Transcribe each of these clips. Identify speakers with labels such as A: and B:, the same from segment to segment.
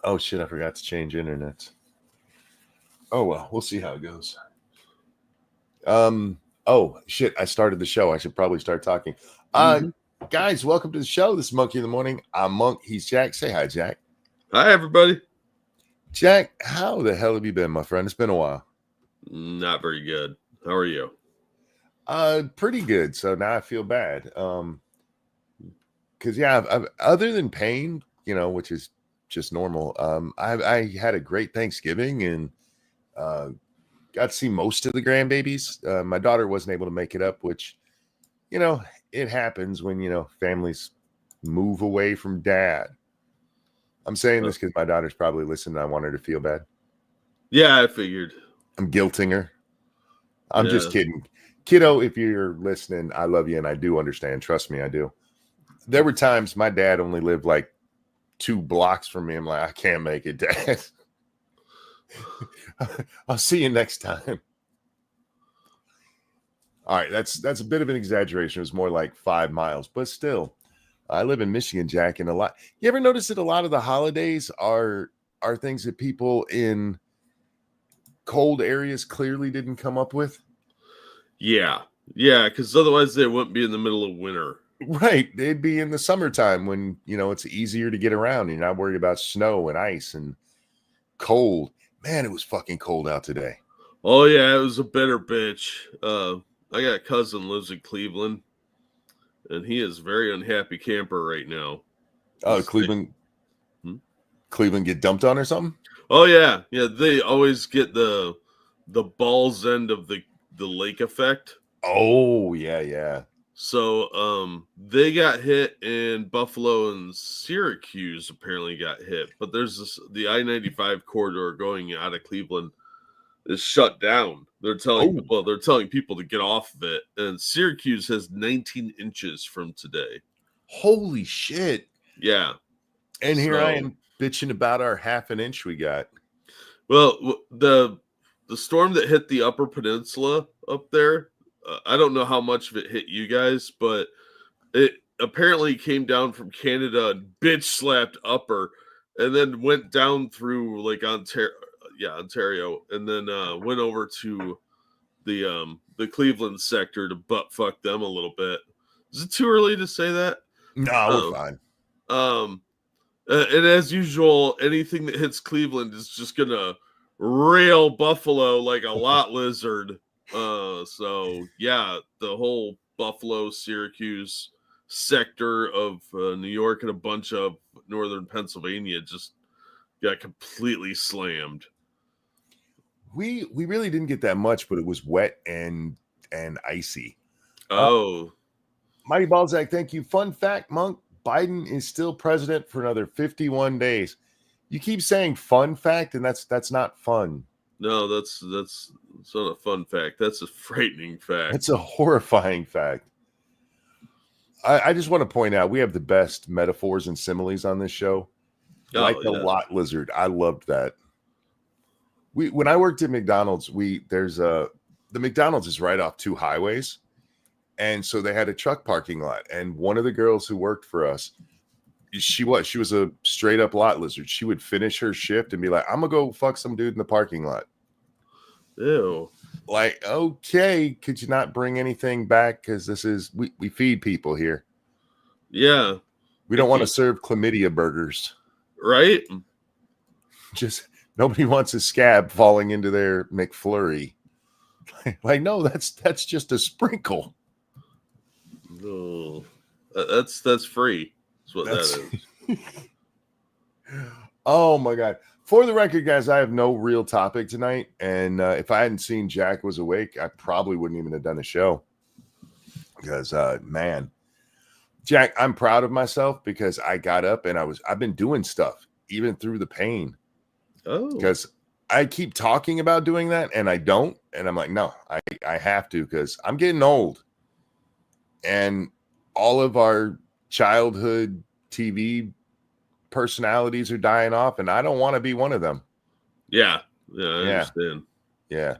A: Oh shit, I forgot to change internet. Oh well, we'll see how it goes. Oh shit, I started the show. I should probably start talking. Guys, welcome to the show. This is Monkey in the Morning. I'm Monk. He's Jack. Say hi, Jack.
B: Hi, everybody.
A: Jack, how the hell have you been, my friend? It's been a while.
B: Not very good. How are you?
A: Pretty good. So now I feel bad. Because I've other than pain, which is just normal. I had a great Thanksgiving and got to see most of the grandbabies. My daughter wasn't able to make it up, which, it happens when, families move away from dad. I'm saying this because my daughter's probably listening. I want her to feel bad.
B: Yeah, I figured.
A: I'm guilting her. I'm just kidding. Kiddo, if you're listening, I love you and I do understand. Trust me, I do. There were times my dad only lived like 2 blocks from me. I'm like, I can't make it, Dad. I'll see you next time. All right, that's a bit of an exaggeration. It was more like 5 miles, but still, I live in Michigan, Jack, and a lot. You ever notice that a lot of the holidays are things that people in cold areas clearly didn't come up with?
B: Yeah, because otherwise they wouldn't be in the middle of winter.
A: Right, they'd be in the summertime when it's easier to get around. You're not worried about snow and ice and cold. Man, it was fucking cold out today.
B: Oh yeah, it was a bitter bitch. I got a cousin lives in Cleveland, and he is a very unhappy camper right now.
A: Oh, Cleveland get dumped on or something?
B: Oh yeah. They always get the balls end of the lake effect.
A: Oh yeah.
B: So they got hit, and Buffalo and Syracuse apparently got hit. But there's the I-95 corridor going out of Cleveland is shut down. They're telling people to get off of it. And Syracuse has 19 inches from today.
A: Holy shit.
B: Yeah.
A: And here I am bitching about our half an inch we got.
B: Well, the storm that hit the Upper Peninsula up there, I don't know how much of it hit you guys, but it apparently came down from Canada and bitch slapped Upper, and then went down through like Ontario, and then went over to the Cleveland sector to butt fuck them a little bit. Is it too early to say that?
A: No, we're fine.
B: And as usual, anything that hits Cleveland is just gonna rail Buffalo like a lot lizard. So yeah, the whole Buffalo, Syracuse sector of New York and a bunch of northern Pennsylvania just got completely slammed.
A: We really didn't get that much, but it was wet and icy.
B: Oh,
A: Mighty Balzac, thank you. Fun fact, Monk, Biden is still president for another 51 days. You keep saying fun fact, and that's not fun.
B: No, that's not a fun fact. That's a frightening fact.
A: It's a horrifying fact. I just want to point out we have the best metaphors and similes on this show. Like the lot lizard. I loved that. When I worked at McDonald's, the McDonald's is right off 2 highways. And so they had a truck parking lot. And one of the girls who worked for us, she was a straight up lot lizard. She would finish her shift and be like, I'm gonna go fuck some dude in the parking lot.
B: Ew.
A: Like, okay, could you not bring anything back? Because we feed people here.
B: Yeah.
A: We don't want to serve chlamydia burgers.
B: Right?
A: Just nobody wants a scab falling into their McFlurry. Like, no, that's just a sprinkle.
B: No. That's free. That's what that is.
A: Oh my God. For the record, guys, I have no real topic tonight. And if I hadn't seen Jack was awake, I probably wouldn't even have done a show. Because, man, Jack, I'm proud of myself because I got up and I've been doing stuff even through the pain.
B: Oh.
A: Because I keep talking about doing that and I don't. And I'm like, no, I have to because I'm getting old. And all of our childhood TV personalities are dying off, and I don't want to be one of them.
B: Yeah, I understand.
A: Yeah.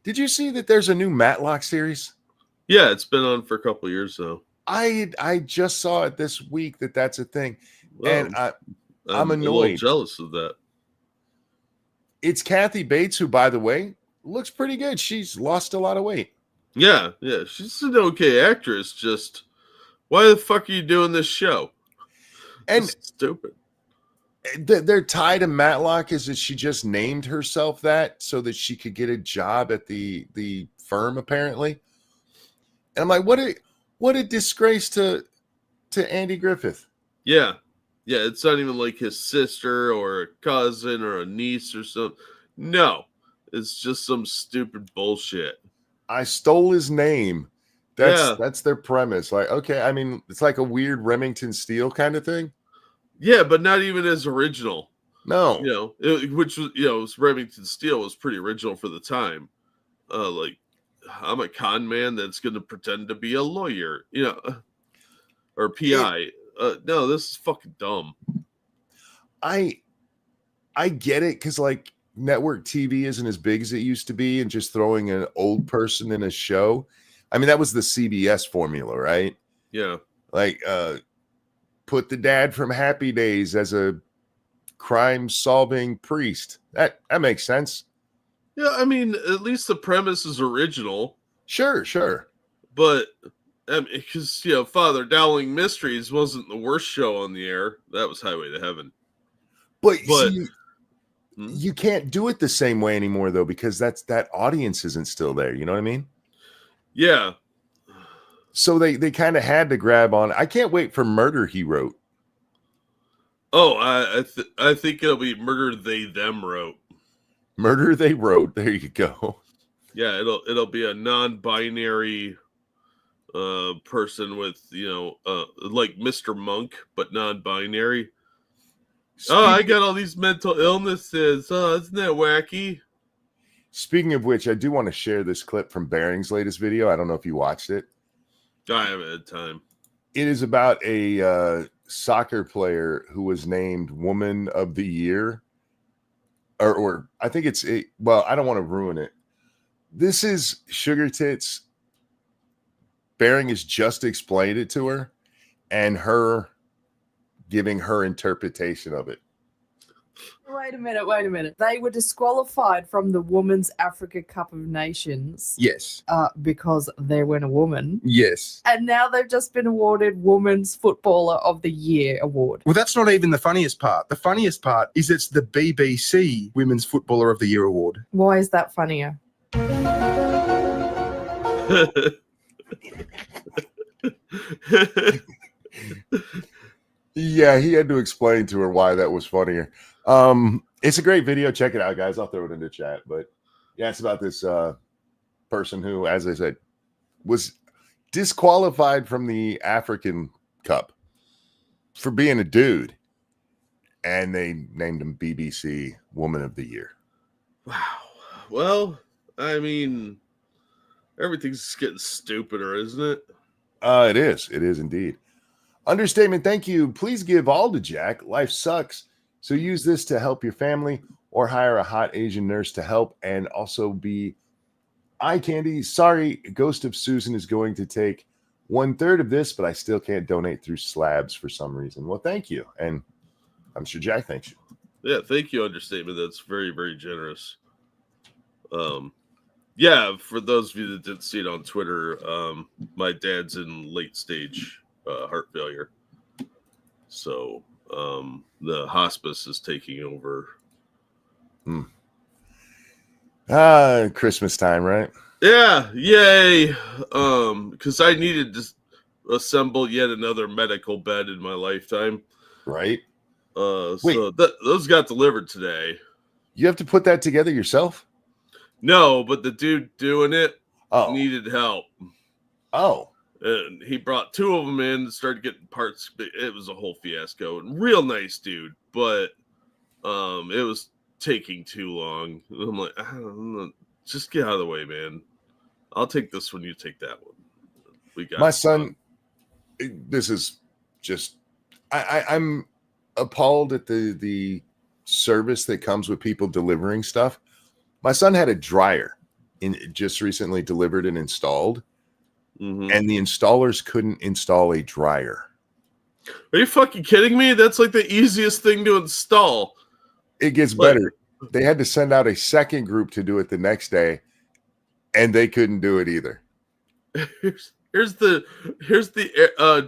A: Did you see that there's a new Matlock series?
B: Yeah, it's been on for a couple of years now.
A: I just saw it this week that's a thing.
B: Well,
A: and I'm annoyed.
B: A little jealous of that.
A: It's Kathy Bates, who, by the way, looks pretty good. She's lost a lot of weight.
B: Yeah. She's an okay actress. Just why the fuck are you doing this show?
A: And
B: it's stupid.
A: Their tie to Matlock is that she just named herself that so that she could get a job at the firm, apparently. And I'm like, what a disgrace to Andy Griffith.
B: Yeah. It's not even like his sister or a cousin or a niece or something. No, it's just some stupid bullshit.
A: I stole his name. That's their premise. Like, okay, I mean, it's like a weird Remington Steele kind of thing.
B: Yeah, but not even as original.
A: No,
B: which was Remington Steele was pretty original for the time. Like, I'm a con man that's going to pretend to be a lawyer, or PI. No, this is fucking dumb.
A: I get it because like network TV isn't as big as it used to be, and just throwing an old person in a show. I mean, that was the CBS formula, right?
B: Yeah,
A: like put the dad from Happy Days as a crime-solving priest. That makes sense.
B: Yeah, I mean, at least the premise is original.
A: Sure.
B: But because Father Dowling Mysteries wasn't the worst show on the air. That was Highway to Heaven.
A: But see, you can't do it the same way anymore, though, because that audience isn't still there. You know what I mean?
B: Yeah.
A: So they kind of had to grab on. I can't wait for Murder, He Wrote.
B: Oh, I think it'll be Murder They Them Wrote.
A: Murder They Wrote. There you go.
B: Yeah, it'll be a non-binary person with like Mr. Monk, but non-binary. I got all these mental illnesses. Oh, isn't that wacky?
A: Speaking of which, I do want to share this clip from Bering's latest video. I don't know if you watched it.
B: I haven't had time.
A: It is about a soccer player who was named Woman of the Year. Or I think I don't want to ruin it. This is Sugar Tits. Bering has just explained it to her, and her giving her interpretation of it.
C: Wait a minute. They were disqualified from the Women's Africa Cup of Nations.
D: Yes.
C: Because they weren't a woman.
D: Yes.
C: And now they've just been awarded Women's Footballer of the Year award.
D: Well, that's not even the funniest part. The funniest part is it's the BBC Women's Footballer of the Year award.
C: Why is that funnier?
A: Yeah, he had to explain to her why that was funnier. It's a great video. Check it out, guys. I'll throw it in the chat. But yeah, it's about this person who, as I said, was disqualified from the African Cup for being a dude. And they named him BBC Woman of the Year.
B: Wow. Well, I mean, everything's getting stupider, isn't it?
A: It is. It is indeed. Understatement, thank you. Please give all to Jack. Life sucks. So use this to help your family or hire a hot Asian nurse to help and also be eye candy. Sorry, Ghost of Susan is going to take 1/3 of this, but I still can't donate through slabs for some reason. Well, thank you. And I'm sure Jack thanks you.
B: Yeah, thank you, Understatement. That's very, very generous. Yeah, for those of you that didn't see it on Twitter, my dad's in late stage heart failure. So the hospice is taking over.
A: Christmas time, right?
B: Yeah, yay. Because I needed to assemble yet another medical bed in my lifetime.
A: Right.
B: So those got delivered today.
A: You have to put that together yourself?
B: No, but the dude doing it needed help.
A: Oh.
B: And he brought 2 of them in and started getting parts. It was a whole fiasco. Real nice dude, but it was taking too long. And I'm like, I don't know. Just get out of the way, man. I'll take this one. You take that one. We got
A: my son. This is just. I'm appalled at the service that comes with people delivering stuff. My son had a dryer just recently delivered and installed, and the installers couldn't install a dryer.
B: Are you fucking kidding me? That's like the easiest thing to install.
A: It gets better. They had to send out a second group to do it the next day, and they couldn't do it either.
B: Here's the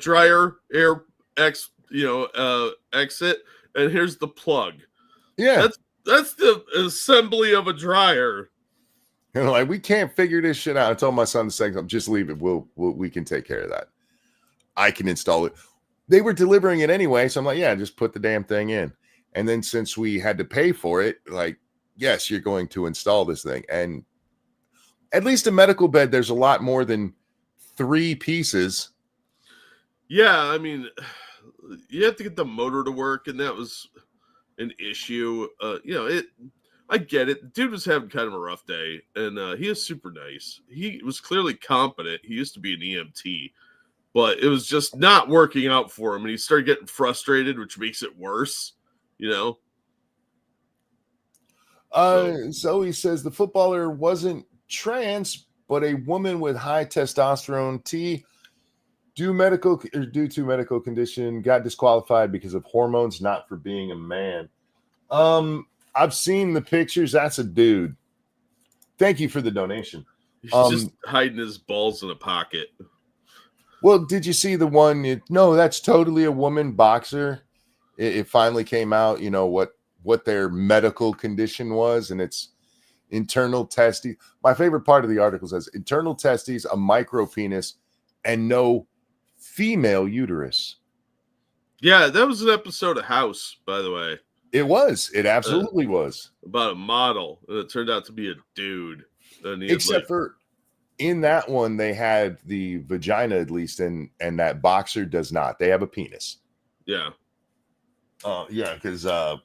B: dryer air exit, and here's the plug.
A: Yeah,
B: that's the assembly of a dryer.
A: And like, we can't figure this shit out. I told my son the second time, just leave it. We can take care of that. I can install it. They were delivering it anyway, so I'm like, yeah, just put the damn thing in. And then since we had to pay for it, like, yes, you're going to install this thing. And at least a medical bed, there's a lot more than 3 pieces.
B: Yeah, I mean, you have to get the motor to work, and that was an issue. I get it. The dude was having kind of a rough day, and he is super nice. He was clearly competent. He used to be an EMT, but it was just not working out for him, and he started getting frustrated, which makes it worse,
A: So he says the footballer wasn't trans, but a woman with high testosterone due to medical condition, got disqualified because of hormones, not for being a man. I've seen the pictures. That's a dude. Thank you for the donation.
B: He's just hiding his balls in a pocket.
A: Well, did you see the one? No, that's totally a woman boxer. It finally came out, what their medical condition was, and it's internal testes. My favorite part of the article says internal testes, a micro penis, and no female uterus.
B: Yeah, that was an episode of House, by the way.
A: It was. It absolutely was.
B: About a model, and it turned out to be a dude.
A: Except for in that one, they had the vagina at least, and that boxer does not. They have a penis.
B: Yeah.
A: Yeah, because that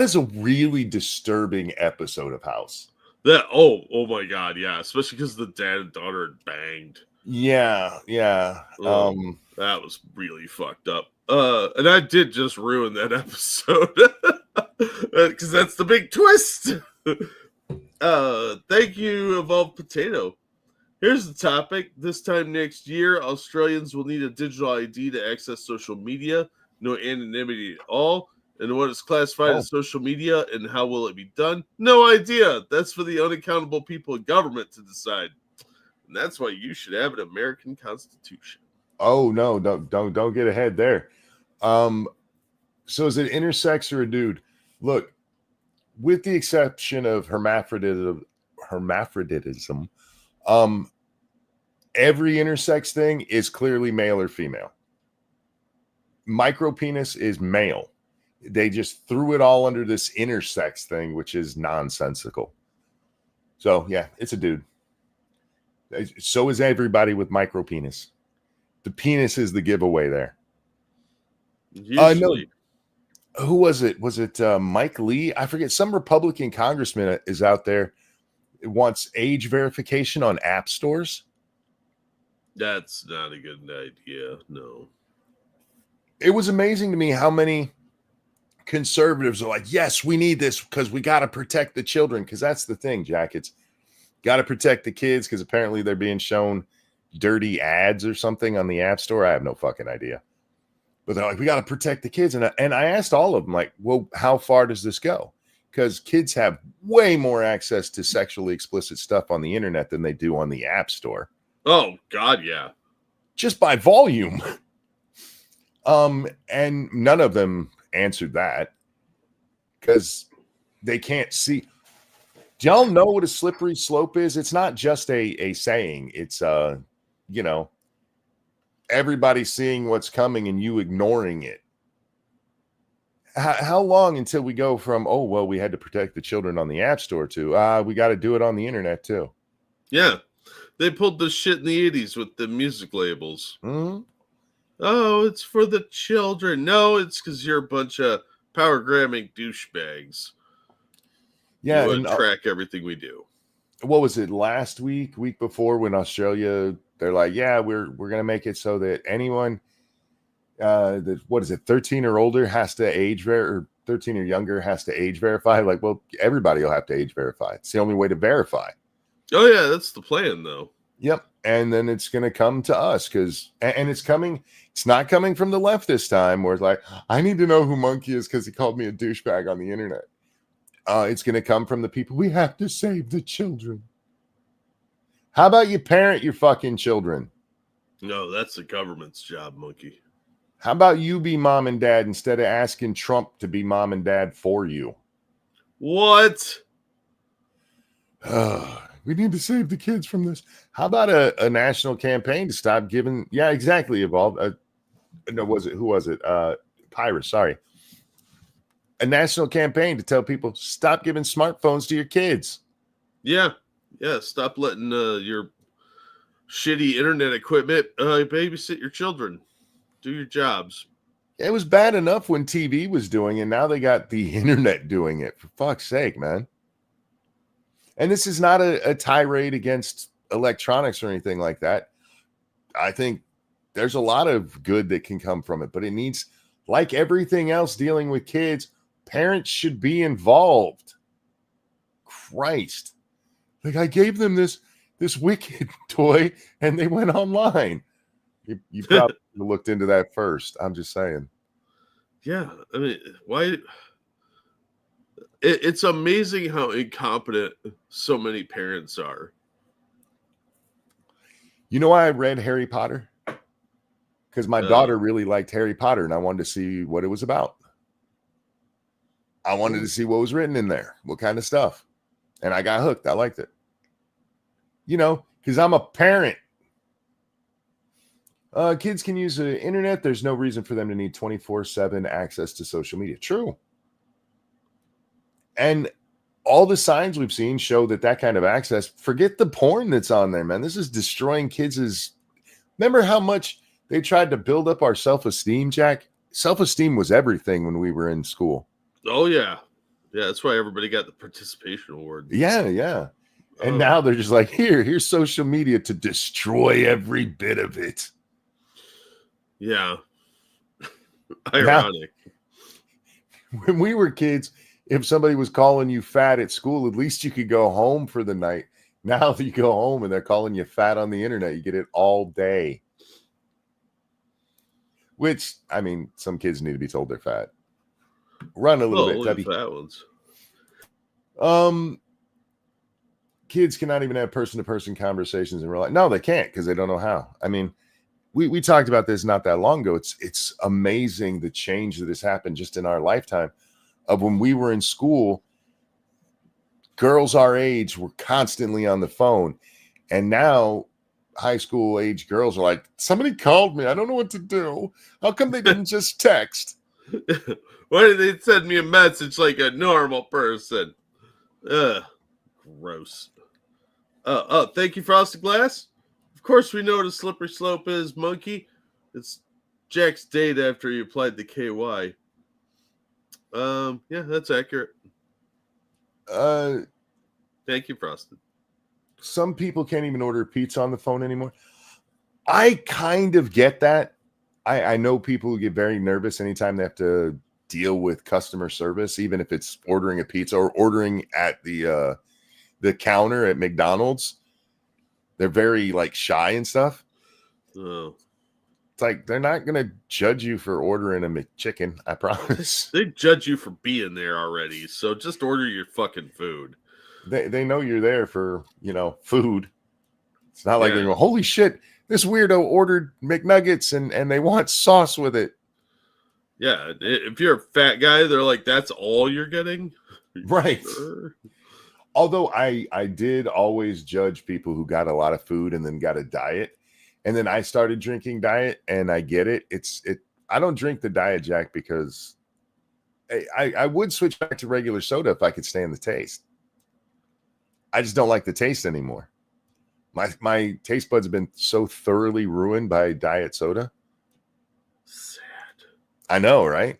A: is a really disturbing episode of House.
B: Oh my god, yeah, especially because the dad and daughter had banged.
A: Yeah.
B: That was really fucked up. And I did just ruin that episode because that's the big twist. Thank you, Evolved Potato. Here's the topic. This time next year, Australians will need a digital ID to access social media. No anonymity at all. And what is classified as social media and how will it be done? No idea. That's for the unaccountable people in government to decide. And that's why you should have an American Constitution. Oh
A: no, don't get ahead there. So is it intersex or a dude? Look, with the exception of hermaphroditism, every intersex thing is clearly male or female. Micropenis is male. They just threw it all under this intersex thing, which is nonsensical. So yeah, it's a dude. So is everybody with micropenis. The penis is the giveaway there. No. Who was it? Was it Mike Lee? I forget. Some Republican congressman is out there. It wants age verification on app stores.
B: That's not a good idea. No.
A: It was amazing to me how many conservatives are like, yes, we need this because we got to protect the children. Because that's the thing, Jack. It's got to protect the kids because apparently they're being shown dirty ads or something on the app store. I have no fucking idea. But they're like, we got to protect the kids. And I asked all of them, like, well, how far does this go? Because kids have way more access to sexually explicit stuff on the internet than they do on the app store.
B: Oh, God, yeah.
A: Just by volume. And none of them answered that because they can't see. Do y'all know what a slippery slope is? It's not just a saying. It's, everybody seeing what's coming and you ignoring it. How long until we go from, oh, well, we had to protect the children on the app store to, we got to do it on the internet too.
B: Yeah. They pulled this shit in the 80s with the music labels.
A: Mm-hmm.
B: Oh, it's for the children. No, it's because you're a bunch of power-grabbing douchebags.
A: Yeah.
B: You track everything we do.
A: What was it, last week before, when Australia, they're like, yeah, we're going to make it so that anyone, 13 or older has to age or 13 or younger has to age verify. Like, well, everybody will have to age verify. It's the only way to verify.
B: Oh, yeah, that's the plan, though.
A: Yep. And then it's going to come to us and it's not coming from the left this time where it's like, I need to know who Monkey is because he called me a douchebag on the internet. It's going to come from the people. We have to save the children. How about you parent your fucking children?
B: No, that's the government's job, Monkey.
A: How about you be mom and dad instead of asking Trump to be mom and dad for you?
B: What?
A: We need to save the kids from this. How about a national campaign to stop giving? Yeah, exactly. Evolved. No, who was it? Pyrus. Sorry. A national campaign to tell people stop giving smartphones to your kids.
B: Yeah. Stop letting your shitty internet equipment babysit your children. Do your jobs.
A: It was bad enough when TV was doing it. Now they got the internet doing it. For fuck's sake, man. And this is not a tirade against electronics or anything like that. I think there's a lot of good that can come from it, but it needs, like everything else dealing with kids, parents should be involved. Christ. Like, I gave them this wicked toy and they went online. You probably looked into that first. I'm just saying.
B: Yeah. I mean, why? It's amazing how incompetent so many parents are.
A: You know why I read Harry Potter? Because my daughter really liked Harry Potter and I wanted to see what it was about. I wanted to see what was written in there, what kind of stuff. And I got hooked. I liked it. You know, because I'm a parent. Kids can use the internet. There's no reason for them to need 24/7 access to social media. True. And all the signs we've seen show that kind of access, forget the porn that's on there, man. This is destroying kids'. Remember how much they tried to build up our self-esteem, Jack? Self-esteem was everything when we were in school.
B: Oh, yeah. Yeah, that's why everybody got the participation award.
A: Yeah. And now they're just like, here's social media to destroy every bit of it.
B: Yeah. Ironic.
A: Now, when we were kids, if somebody was calling you fat at school, at least you could go home for the night. Now that you go home and they're calling you fat on the internet, you get it all day. Which, I mean, some kids need to be told they're fat. Run a little bit, Debbie.
B: Fat ones.
A: Kids cannot even have person-to-person conversations in real life. No, they can't because they don't know how. I mean, we talked about this not that long ago. It's amazing the change that has happened just in our lifetime. Of when we were in school, girls our age were constantly on the phone. And now high school age girls are like, somebody called me. I don't know what to do. How come they didn't just text?
B: Why did they send me a message like a normal person? Gross. Thank you, Frosted Glass. Of course, we know what a slippery slope is, Monkey. It's Jack's date after he applied the KY. Yeah, that's accurate. Thank you, Frosted.
A: Some people can't even order pizza on the phone anymore. I kind of get that. I know people who get very nervous anytime they have to deal with customer service, even if it's ordering a pizza or ordering at the counter at McDonald's. They're very like shy and stuff.
B: Oh.
A: It's like they're not gonna judge you for ordering a McChicken, I promise.
B: They judge you for being there already, so just order your fucking food.
A: They know you're there for, food. It's not like they're going, holy shit, this weirdo ordered McNuggets and they want sauce with it.
B: Yeah, if you're a fat guy, they're like, that's all you're getting?
A: Right.
B: Sure?
A: Although I did always judge people who got a lot of food and then got a diet. And then I started drinking diet and I get it. I don't drink the Diet Jack because I would switch back to regular soda if I could stand the taste. I just don't like the taste anymore. My taste buds have been so thoroughly ruined by diet soda.
B: Sad.
A: I know, right?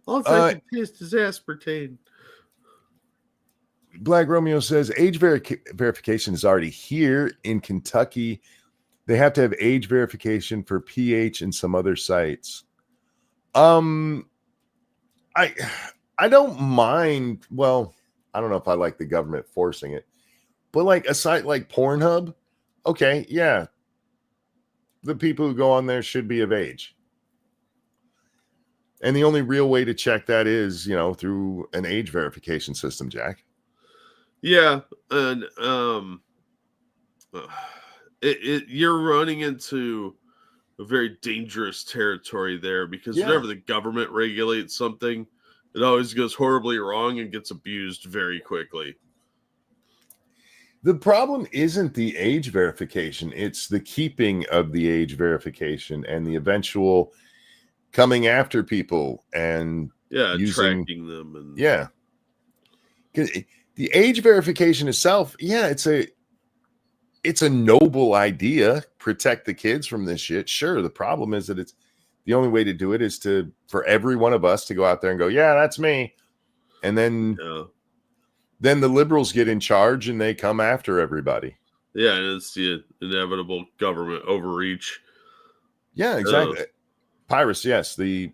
B: All I can taste is aspartame.
A: Black Romeo says age verification is already here in Kentucky. They have to have age verification for PH and some other sites. I don't mind. Well, I don't know if I like the government forcing it, but like a site like Pornhub, okay, yeah, the people who go on there should be of age. And the only real way to check that is, through an age verification system, Jack.
B: Yeah, and you're running into a very dangerous territory there, because whenever the government regulates something, it always goes horribly wrong and gets abused very quickly.
A: The problem isn't the age verification, it's the keeping of the age verification and the eventual coming after people and
B: tracking them. And
A: the age verification itself, it's a noble idea. Protect the kids from this shit. Sure. The problem is that it's the only way to do it is for every one of us to go out there and go, yeah, that's me. And then the liberals get in charge and they come after everybody.
B: Yeah. And it's the inevitable government overreach.
A: Yeah, exactly. Pyrus, yes. The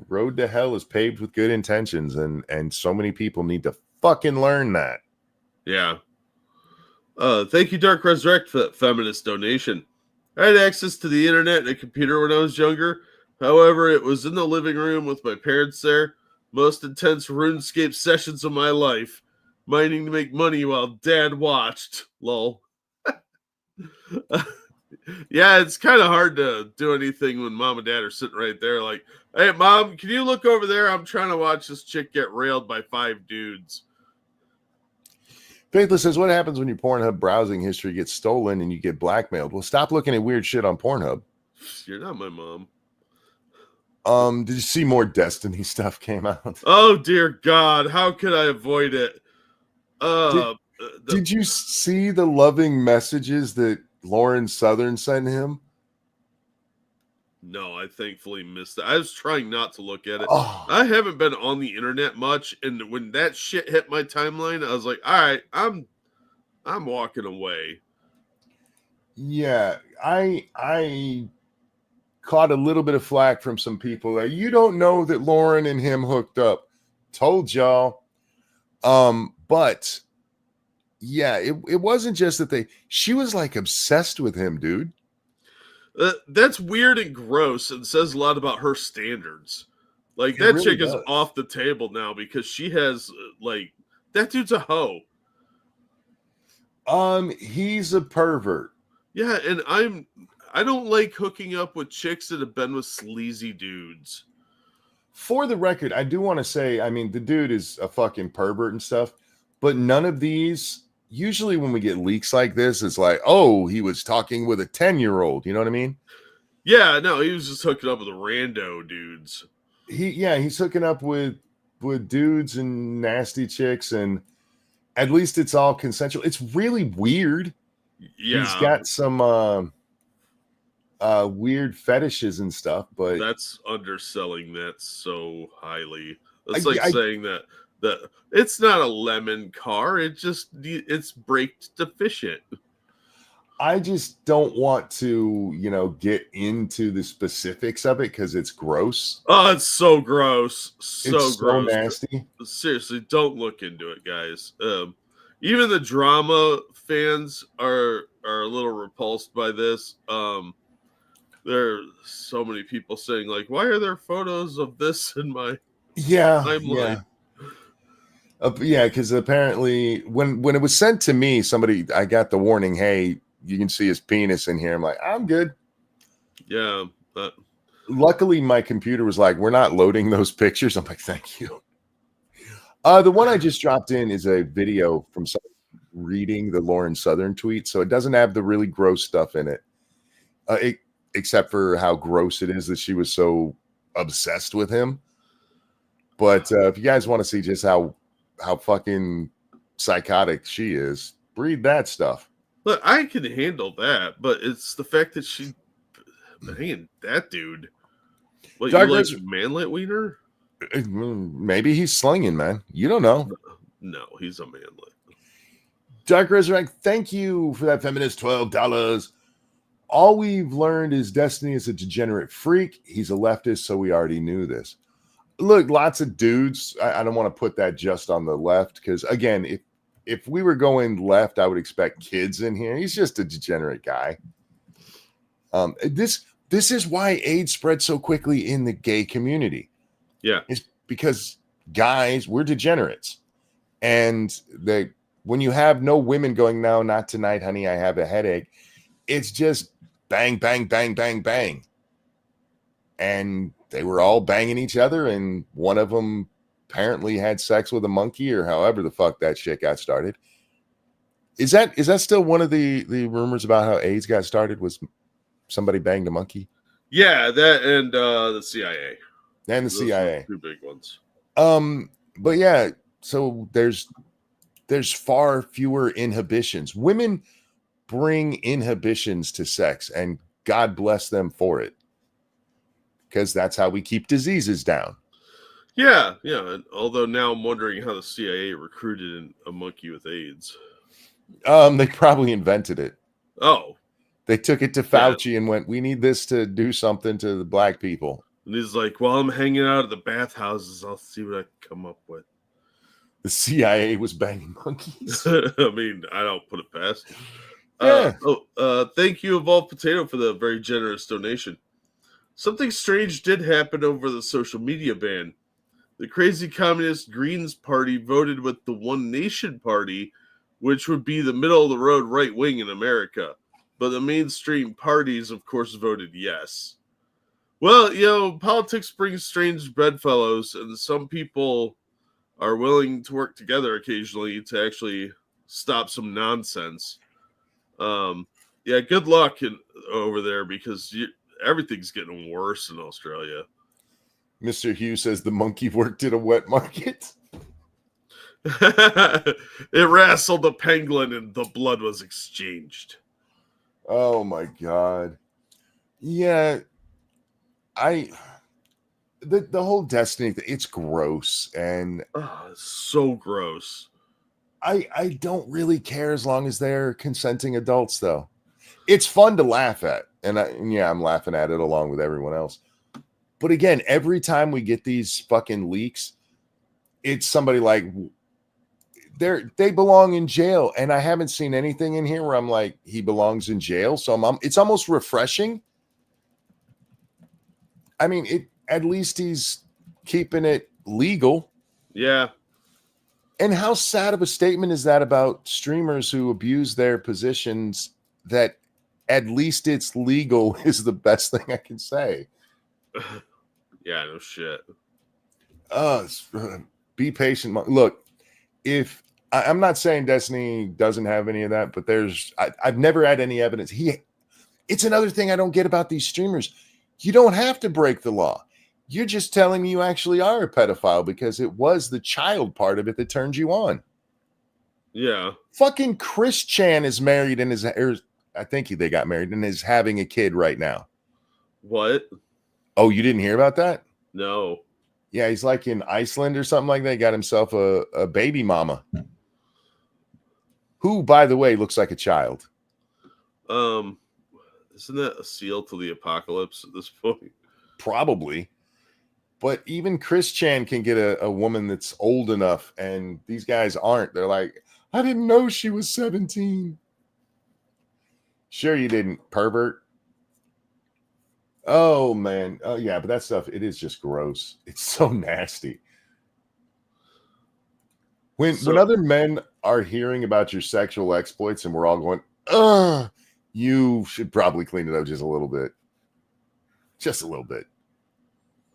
A: road to hell is paved with good intentions. And so many people need to fucking learn that.
B: Yeah. Thank you, Dark Resurrect, for that feminist donation. I had access to the internet and a computer when I was younger. However, it was in the living room with my parents there. Most intense RuneScape sessions of my life. Mining to make money while Dad watched. Lol. Yeah, it's kind of hard to do anything when Mom and Dad are sitting right there like, hey, Mom, can you look over there? I'm trying to watch this chick get railed by 5 dudes.
A: Faithless says, what happens when your Pornhub browsing history gets stolen and you get blackmailed? Well, stop looking at weird shit on Pornhub.
B: You're not my mom.
A: Did you see more Destiny stuff came out?
B: Oh, dear God. How could I avoid it?
A: Did you see the loving messages that Lauren Southern sent him?
B: No, I thankfully missed it. I was trying not to look at it.
A: Oh.
B: I haven't been on the internet much, and when that shit hit my timeline, I was like, all right, I'm walking away.
A: Yeah, I caught a little bit of flack from some people that you don't know that Lauren and him hooked up. Told y'all. But yeah, it wasn't just that she was like obsessed with him, dude.
B: That's weird and gross and says a lot about her standards. Like, that really chick is off the table now because she has, that dude's a hoe.
A: He's a pervert.
B: Yeah, and I don't like hooking up with chicks that have been with sleazy dudes.
A: For the record, I do want to say, I mean, the dude is a fucking pervert and stuff, but none of these, usually when we get leaks like this, it's like, oh, he was talking with a 10-year-old. You know what I mean?
B: Yeah, no, he was just hooking up with rando dudes.
A: He's hooking up with dudes and nasty chicks, and at least it's all consensual. It's really weird.
B: Yeah.
A: He's got some weird fetishes and stuff, but
B: that's underselling that so highly. That's saying that it's not a lemon car, it's brake deficient.
A: I just don't want to, get into the specifics of it because it's gross.
B: Oh, it's so gross.
A: So nasty.
B: Seriously, don't look into it, guys. Even the drama fans are a little repulsed by this. There are so many people saying, like, why are there photos of this in my timeline?
A: Yeah, because apparently when it was sent to me, I got the warning, hey, you can see his penis in here. I'm like, I'm good.
B: Yeah.
A: Luckily, my computer was like, we're not loading those pictures. I'm like, thank you. The one I just dropped in is a video from somebody reading the Lauren Southern tweet, so it doesn't have the really gross stuff in it. Except for how gross it is that she was so obsessed with him. But if you guys want to see just how fucking psychotic she is, read that stuff.
B: Look, I can handle that, but it's the fact that that dude. What, you like manlet wiener?
A: Maybe he's slinging, man. You don't know.
B: No, he's a manlet.
A: Dark Resurrect, thank you for that feminist $12. All we've learned is Destiny is a degenerate freak. He's a leftist, so we already knew this. Look, lots of dudes. I don't want to put that just on the left because, again, if we were going left, I would expect kids in here. He's just a degenerate guy. This is why AIDS spread so quickly in the gay community.
B: Yeah.
A: It's because guys, we're degenerates. And when you have no women going, no, not tonight, honey, I have a headache. It's just bang, bang, bang, bang, bang. And they were all banging each other. And one of them apparently had sex with a monkey, or however the fuck that shit got started. Is that still one of the rumors about how AIDS got started, was somebody banged a monkey?
B: Yeah, that and the CIA.
A: And the CIA.
B: 2 big ones.
A: But yeah, so there's far fewer inhibitions. Women bring inhibitions to sex, and God bless them for it. Because that's how we keep diseases down.
B: Yeah. Although now I'm wondering how the CIA recruited a monkey with AIDS.
A: They probably invented it.
B: Oh.
A: They took it to Fauci and went, we need this to do something to the black people.
B: And he's like, while I'm hanging out at the bathhouses, I'll see what I can come up with.
A: The CIA was banging monkeys.
B: I mean, I don't put it past.
A: Yeah.
B: Thank you, Evolved Potato, for the very generous donation. Something strange did happen over the social media ban. The crazy communist Greens Party voted with the One Nation Party, which would be the middle of the road right wing in America. But the mainstream parties, of course, voted yes. Well, politics brings strange bedfellows, and some people are willing to work together occasionally to actually stop some nonsense. Good luck over there, because everything's getting worse in Australia.
A: Mr. Hughes says the monkey worked at a wet market.
B: It wrestled a penguin and the blood was exchanged.
A: Oh my God. Yeah. The whole destiny thing, it's gross. And
B: it's so gross.
A: I don't really care as long as they're consenting adults, though. It's fun to laugh at. And I'm laughing at it along with everyone else. But again, every time we get these fucking leaks, it's somebody like, they belong in jail. And I haven't seen anything in here where I'm like, he belongs in jail. So it's almost refreshing. I mean, at least he's keeping it legal.
B: Yeah.
A: And how sad of a statement is that about streamers who abuse their positions, that at least it's legal is the best thing I can say.
B: Yeah, no shit.
A: Be patient. Look, if I'm not saying Destiny doesn't have any of that, but I've never had any evidence. It's another thing I don't get about these streamers. You don't have to break the law. You're just telling me you actually are a pedophile because it was the child part of it that turned you on.
B: Yeah.
A: Fucking Chris Chan is married and I think they got married and is having a kid right now.
B: What?
A: Oh, you didn't hear about that?
B: No.
A: Yeah, he's like in Iceland or something like that. He got himself a baby mama. Who, by the way, looks like a child.
B: Isn't that a seal to the apocalypse at this point?
A: Probably. But even Chris Chan can get a woman that's old enough, and these guys aren't. They're like, I didn't know she was 17. Sure you didn't, pervert. Oh, man. Oh, yeah, but that stuff, it is just gross. It's so nasty. When other men are hearing about your sexual exploits and we're all going, you should probably clean it up just a little bit. Just a little bit.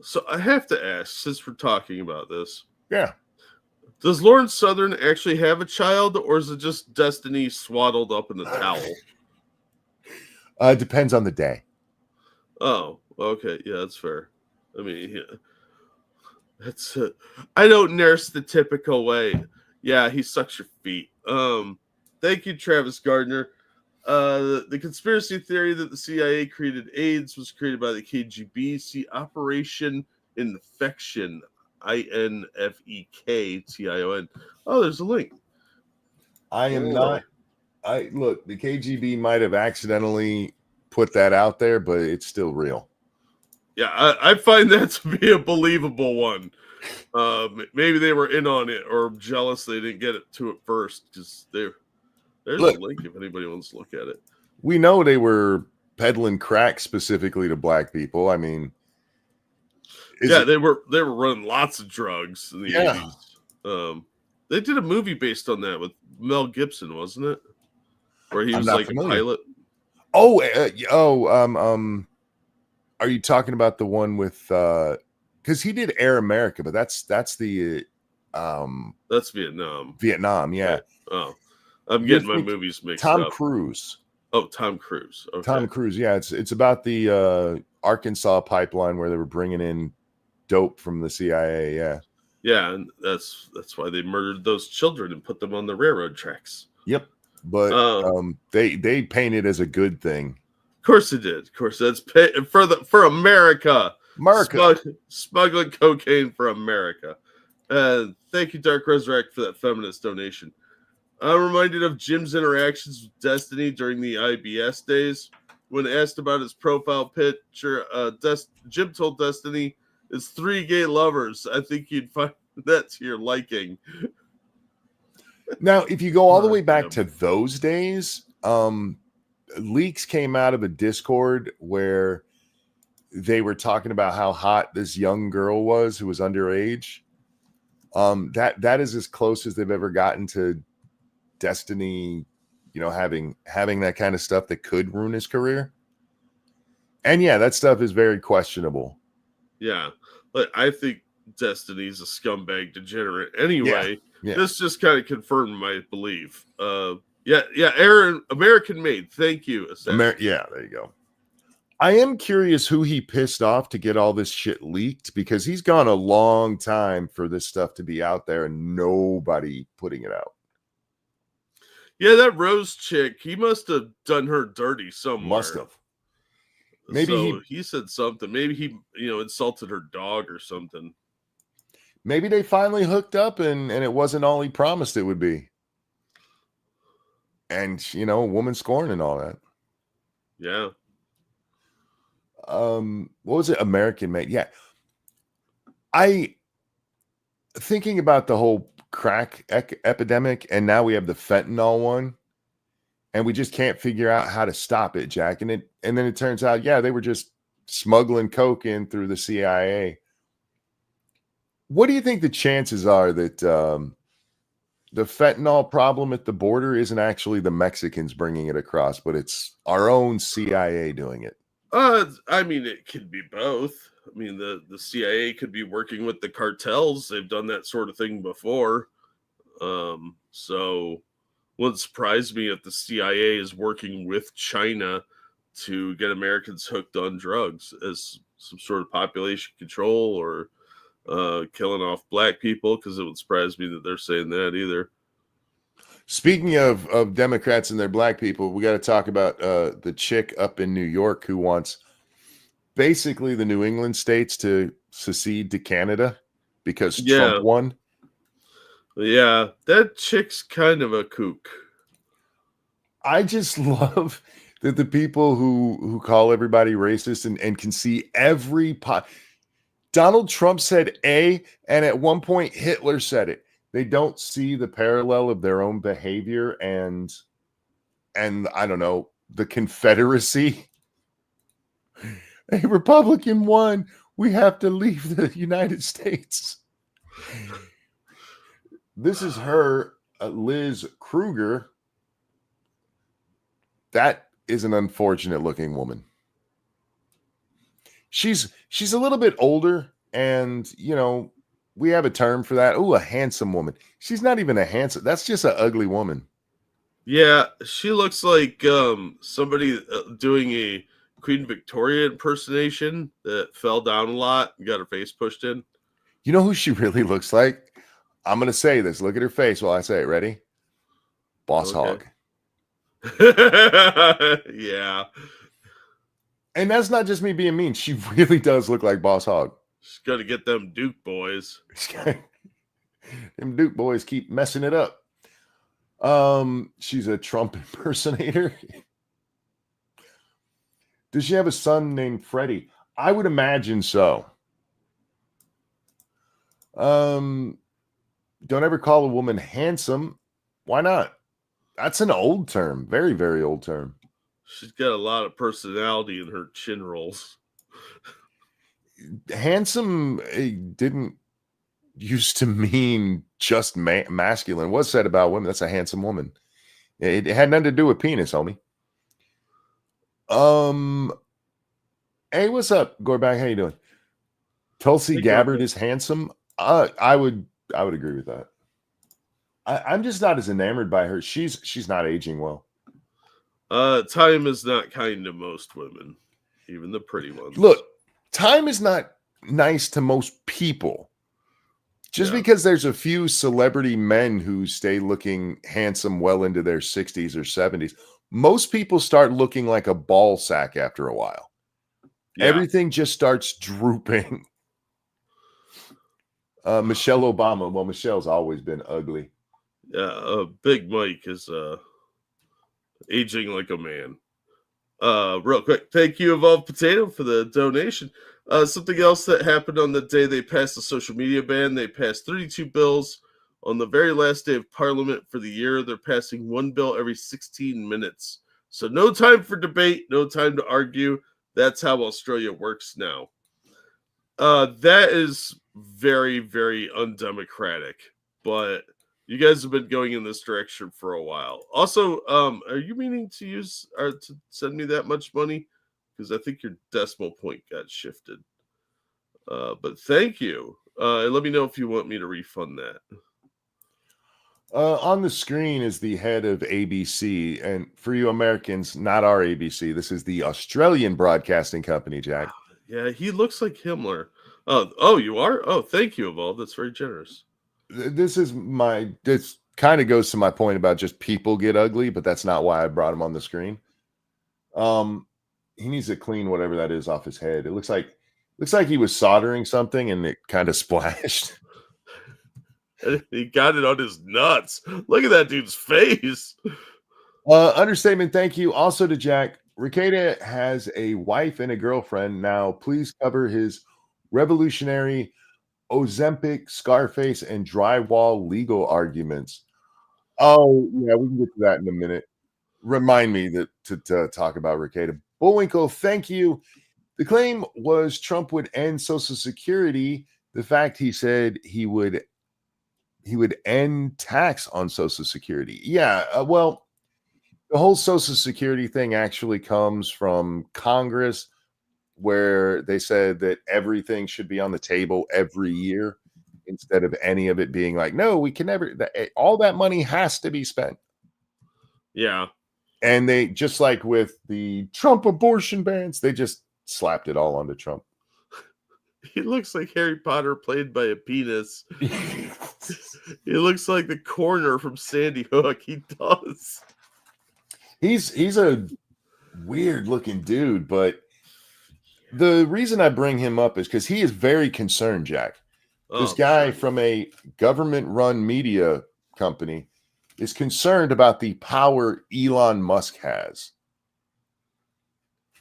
B: So I have to ask, since we're talking about this.
A: Yeah.
B: Does Lauren Southern actually have a child, or is it just Destiny swaddled up in the towel?
A: It depends on the day.
B: Oh, okay. Yeah, that's fair. I mean, yeah. That's it. I don't nurse the typical way. Yeah, he sucks your feet. Thank you, Travis Gardner. The conspiracy theory that the CIA created AIDS was created by the KGB. See Operation Infection, INFEKTION. Oh, there's a link.
A: I am not. Look, the KGB might have accidentally put that out there, but it's still real.
B: Yeah, I find that to be a believable one. Maybe they were in on it or jealous they didn't get it to it first because there's a link if anybody wants to look at it.
A: We know they were peddling crack specifically to black people. I mean,
B: they were running lots of drugs in the 80s. They did a movie based on that with Mel Gibson, wasn't it? Where he was like a pilot.
A: Are you talking about the one with because he did Air America, but that's the
B: that's Vietnam.
A: Yeah.
B: Right. Oh, I'm getting my movies mixed up.
A: Tom Cruise.
B: Oh, Tom Cruise. Okay.
A: Tom Cruise. Yeah, it's about the Arkansas pipeline where they were bringing in dope from the CIA. Yeah.
B: Yeah, and that's why they murdered those children and put them on the railroad tracks.
A: Yep. But they paint it as a good thing.
B: Of course it did. Of course, that's for America. Smuggling cocaine for America. Thank you, Dark Resurrect, for that feminist donation. I'm reminded of Jim's interactions with Destiny during the IBS days. When asked about his profile picture, Jim told Destiny, "It's 3 gay lovers. I think you'd find that to your liking."
A: Now, if you go all the way back to those days, leaks came out of a Discord where they were talking about how hot this young girl was who was underage. That is as close as they've ever gotten to Destiny, having that kind of stuff that could ruin his career. And yeah, that stuff is very questionable.
B: Yeah, but I think Destiny's a scumbag degenerate. Anyway, this just kind of confirmed my belief. Aaron, American made. Thank you.
A: There you go. I am curious who he pissed off to get all this shit leaked, because he's gone a long time for this stuff to be out there and nobody putting it out.
B: Yeah, that Rose chick, he must have done her dirty somewhere.
A: Must have. Maybe
B: he said something. Maybe he, insulted her dog or something.
A: Maybe they finally hooked up and it wasn't all he promised it would be. And, woman scorn and all that.
B: Yeah.
A: What was it? American Made. Yeah. Thinking about the whole crack epidemic, and now we have the fentanyl one, and we just can't figure out how to stop it, Jack. And then it turns out, they were just smuggling coke in through the CIA. What do you think the chances are that the fentanyl problem at the border isn't actually the Mexicans bringing it across, but it's our own CIA doing it?
B: It could be both. The CIA could be working with the cartels. They've done that sort of thing before. So wouldn't surprise me if the CIA is working with China to get Americans hooked on drugs as some sort of population control or killing off black people, because it would surprise me that they're saying that either.
A: Speaking of Democrats and their black people, we got to talk about the chick up in New York who wants basically the New England states to secede to Canada because Trump won.
B: Yeah, that chick's kind of a kook.
A: I just love that the people who call everybody racist and can see every Donald Trump said A, and at one point Hitler said it. They don't see the parallel of their own behavior and I don't know, the Confederacy. A Republican won. We have to leave the United States. This is her, Liz Kruger. That is an unfortunate looking woman. She's a little bit older, and we have a term for that. Oh, a handsome woman. She's not even a handsome. That's just an ugly woman.
B: Yeah, she looks like somebody doing a Queen Victoria impersonation that fell down a lot and got her face pushed in.
A: You know who she really looks like? I'm going to say this. Look at her face while I say it. Ready? Boss Hogg.
B: Yeah.
A: And that's not just me being mean. She really does look like Boss Hogg.
B: She's got to get them Duke boys.
A: Them Duke boys keep messing it up. She's a Trump impersonator. Does she have a son named Freddie? I would imagine so. Don't ever call a woman handsome. Why not? That's an old term. Very, very old term.
B: She's got a lot of personality in her chin rolls.
A: Handsome didn't used to mean just masculine. What's said about women? That's a handsome woman. It had nothing to do with penis, homie. Hey, what's up, Gorbag? How you doing? Tulsi Gabbard is handsome. I would agree with that. I'm just not as enamored by her. She's not aging well.
B: Time is not kind to most women, even the pretty ones.
A: Look, time is not nice to most people. Just because there's a few celebrity men who stay looking handsome well into their 60s or 70s, most people start looking like a ball sack after a while. Yeah. Everything just starts drooping. Michelle Obama. Well, Michelle's always been ugly.
B: Yeah, Big Mike is aging like a man. Real quick, thank you, Evolved Potato, for the donation. Something else that happened on the day they passed the social media ban, they passed 32 bills on the very last day of Parliament for the year. They're passing one bill every 16 minutes. So no time for debate, no time to argue. That's how Australia works now. That is very, very undemocratic, but you guys have been going in this direction for a while. Also, are you meaning to use or to send me that much money? Because I think your decimal point got shifted. But thank you. Let me know if you want me to refund that.
A: On the screen is the head of ABC. And for you Americans, not our ABC. This is the Australian Broadcasting Company, Jack.
B: Yeah, he looks like Himmler. Oh, you are? Oh, thank you, Evolve. That's very generous.
A: This kind of goes to my point about just people get ugly, but that's not why I brought him on the screen. He needs to clean whatever that is off his head. It looks like he was soldering something and it kind of splashed.
B: He got it on his nuts. Look at that dude's face.
A: Understatement. Thank you. Also to Jack. Ricada has a wife and a girlfriend. Now, please cover his revolutionary Ozempic, Scarface, and drywall legal arguments. Oh, yeah, we can get to that in a minute. Remind me to talk about Ricada. Bullwinkle, thank you. The claim was Trump would end Social Security. The fact he said he would end tax on Social Security. Yeah, well, the whole Social Security thing actually comes from Congress, where they said that everything should be on the table every year instead of any of it being like, no, we can never, all that money has to be spent.
B: Yeah.
A: And they, just like with the Trump abortion bans, they just slapped it all onto Trump.
B: He looks like Harry Potter played by a penis. He looks like the corner from Sandy Hook. He does. He's
A: a weird looking dude, but the reason I bring him up is because he is very concerned, Jack. This guy from a government-run media company is concerned about the power Elon Musk has.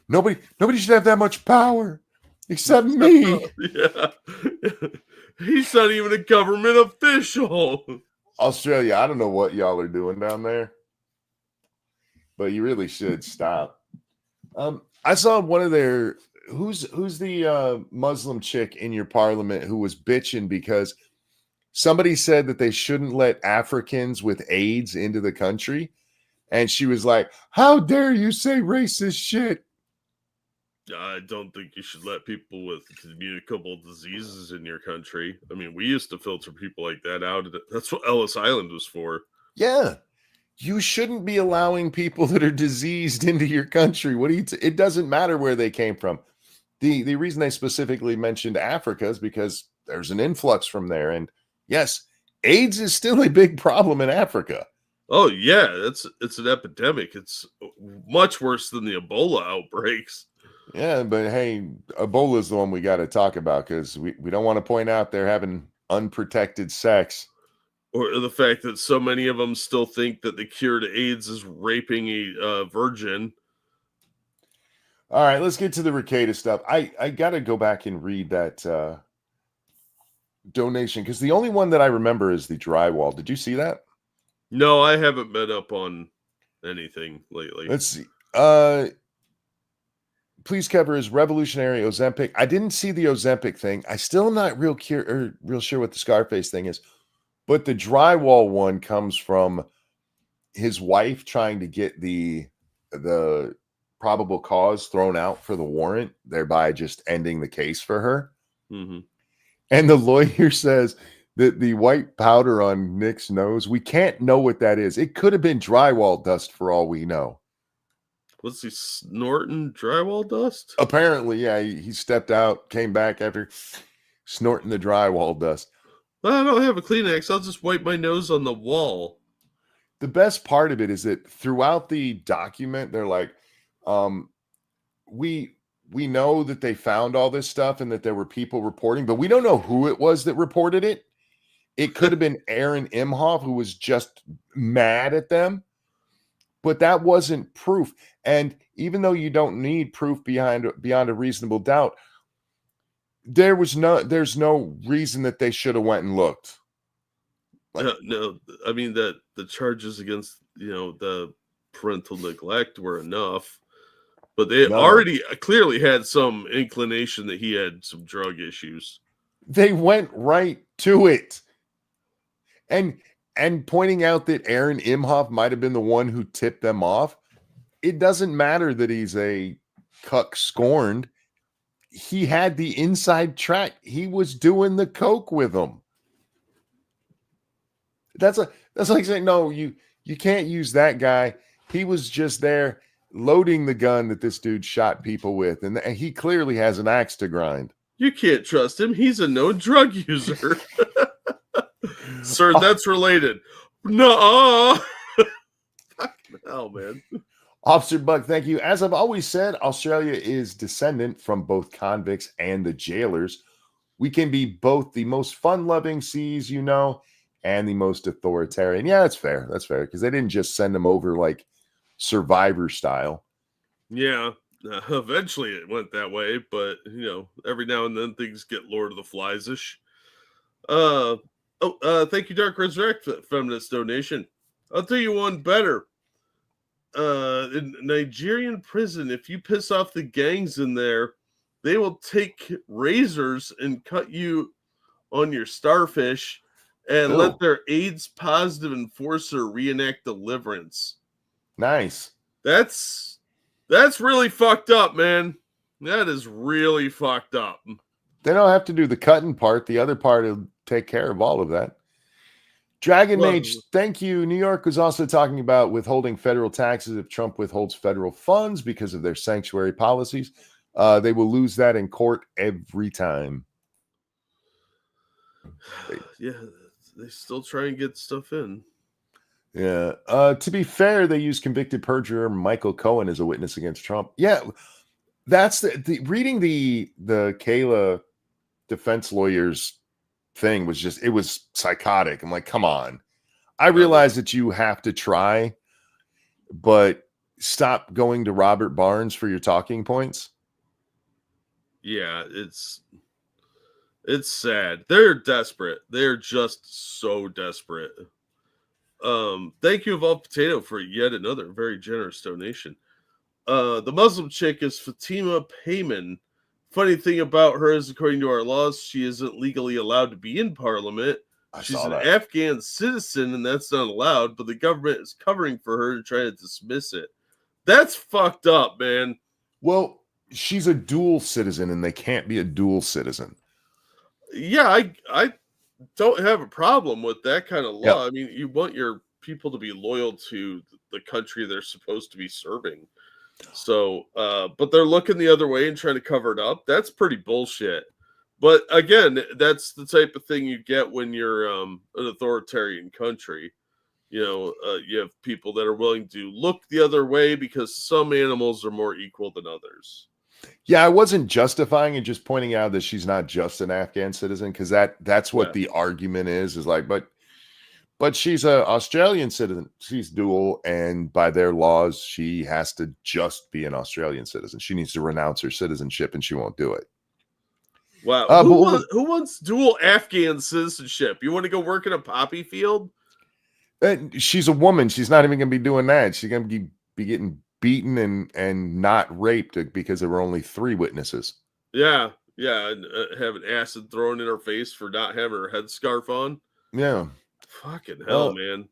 A: Nobody should have that much power except me.
B: Yeah. He's not even a government official.
A: Australia, I don't know what y'all are doing down there, but you really should stop. I saw one of their who's the Muslim chick in your parliament who was bitching because somebody said that they shouldn't let Africans with AIDS into the country. And she was like, how dare you say racist shit?
B: I don't think you should let people with communicable diseases in your country. I mean, we used to filter people like that out. That's what Ellis Island was for.
A: Yeah. You shouldn't be allowing people that are diseased into your country. It doesn't matter where they came from. The reason they specifically mentioned Africa is because there's an influx from there. And yes, AIDS is still a big problem in Africa.
B: Oh, yeah. It's an epidemic. It's much worse than the Ebola outbreaks.
A: Yeah, but hey, Ebola is the one we got to talk about because we don't want to point out they're having unprotected sex.
B: Or the fact that so many of them still think that the cure to AIDS is raping a virgin.
A: All right, let's get to the Ricada stuff. I got to go back and read that donation because the only one that I remember is the drywall. Did you see that?
B: No, I haven't been up on anything lately.
A: Let's see. Please cover his revolutionary Ozempic. I didn't see the Ozempic thing. I still not real sure what the Scarface thing is, but the drywall one comes from his wife trying to get the probable cause thrown out for the warrant, thereby just ending the case for her.
B: Mm-hmm.
A: And the lawyer says that the white powder on Nick's nose, we can't know what that is. It could have been drywall dust for all we know.
B: Was he snorting drywall dust?
A: Apparently, yeah. He stepped out, came back after snorting the drywall dust.
B: Well, I don't have a Kleenex. I'll just wipe my nose on the wall.
A: The best part of it is that throughout the document, they're like, we know that they found all this stuff and that there were people reporting, but we don't know who it was that reported it. It could have been Aaron Imhoff, who was just mad at them, but that wasn't proof. And even though you don't need proof beyond a reasonable doubt, there's no reason that they should have went and looked.
B: No, I mean that the charges against the parental neglect were enough, but they already clearly had some inclination that he had some drug issues.
A: They went right to it, and pointing out that Aaron Imhoff might have been the one who tipped them off. It doesn't matter that he's a cuck scorned. He had the inside track. He was doing the coke with them. That's like saying, no, you can't use that guy. He was just there loading the gun that this dude shot people with. And he clearly has an axe to grind.
B: You can't trust him. He's a known drug user. Sir, that's related. No. Fucking hell, man.
A: Officer Buck, thank you. As I've always said, Australia is descendant from both convicts and the jailers. We can be both the most fun-loving seas, and the most authoritarian. Yeah, that's fair. That's fair. Because they didn't just send them over like Survivor style.
B: Yeah. Eventually it went that way, but every now and then things get Lord of the Flies-ish. Thank you, Dark Resurrect, for that feminist donation. I'll tell you one better. In Nigerian prison, if you piss off the gangs in there, they will take razors and cut you on your starfish and let their AIDS positive enforcer reenact deliverance.
A: Nice.
B: That's really fucked up, man. That is really fucked up.
A: They don't have to do the cutting part. The other part will take care of all of that. Dragon Mage, thank you. New York was also talking about withholding federal taxes if Trump withholds federal funds because of their sanctuary policies. They will lose that in court every time.
B: Yeah, they still try and get stuff in.
A: Yeah. To be fair, they use convicted perjurer Michael Cohen as a witness against Trump. Yeah, that's the reading the Kayla defense lawyers thing was just, it was psychotic. I'm like, come on. I realize that you have to try, but stop going to Robert Barnes for your talking points.
B: Yeah, it's sad. They're desperate. They're just so desperate. Thank you, Evolved Potato, for yet another very generous donation. The Muslim chick is Fatima Payman. Funny thing about her is, according to our laws, she isn't legally allowed to be in parliament. She's an Afghan citizen, and that's not allowed, but the government is covering for her to try to dismiss it. That's fucked up, man.
A: Well, she's a dual citizen, and they can't be a dual citizen.
B: Yeah, I don't have a problem with that kind of law.
A: Yep.
B: I mean, you want your people to be loyal to the country they're supposed to be serving. So, but they're looking the other way and trying to cover it up. That's pretty bullshit. But again, that's the type of thing you get when you're an authoritarian country. You have people that are willing to look the other way because some animals are more equal than others.
A: Yeah, I wasn't justifying it, just pointing out that she's not just an Afghan citizen, because that's what the argument is like, but But she's an Australian citizen. She's dual, and by their laws, she has to just be an Australian citizen. She needs to renounce her citizenship, and she won't do it.
B: Wow. Who wants dual Afghan citizenship? You want to go work in a poppy field?
A: She's a woman. She's not even going to be doing that. She's going to be getting beaten and not raped because there were only 3 witnesses.
B: Yeah, and having acid thrown in her face for not having her headscarf on.
A: Yeah.
B: Fucking hell, man.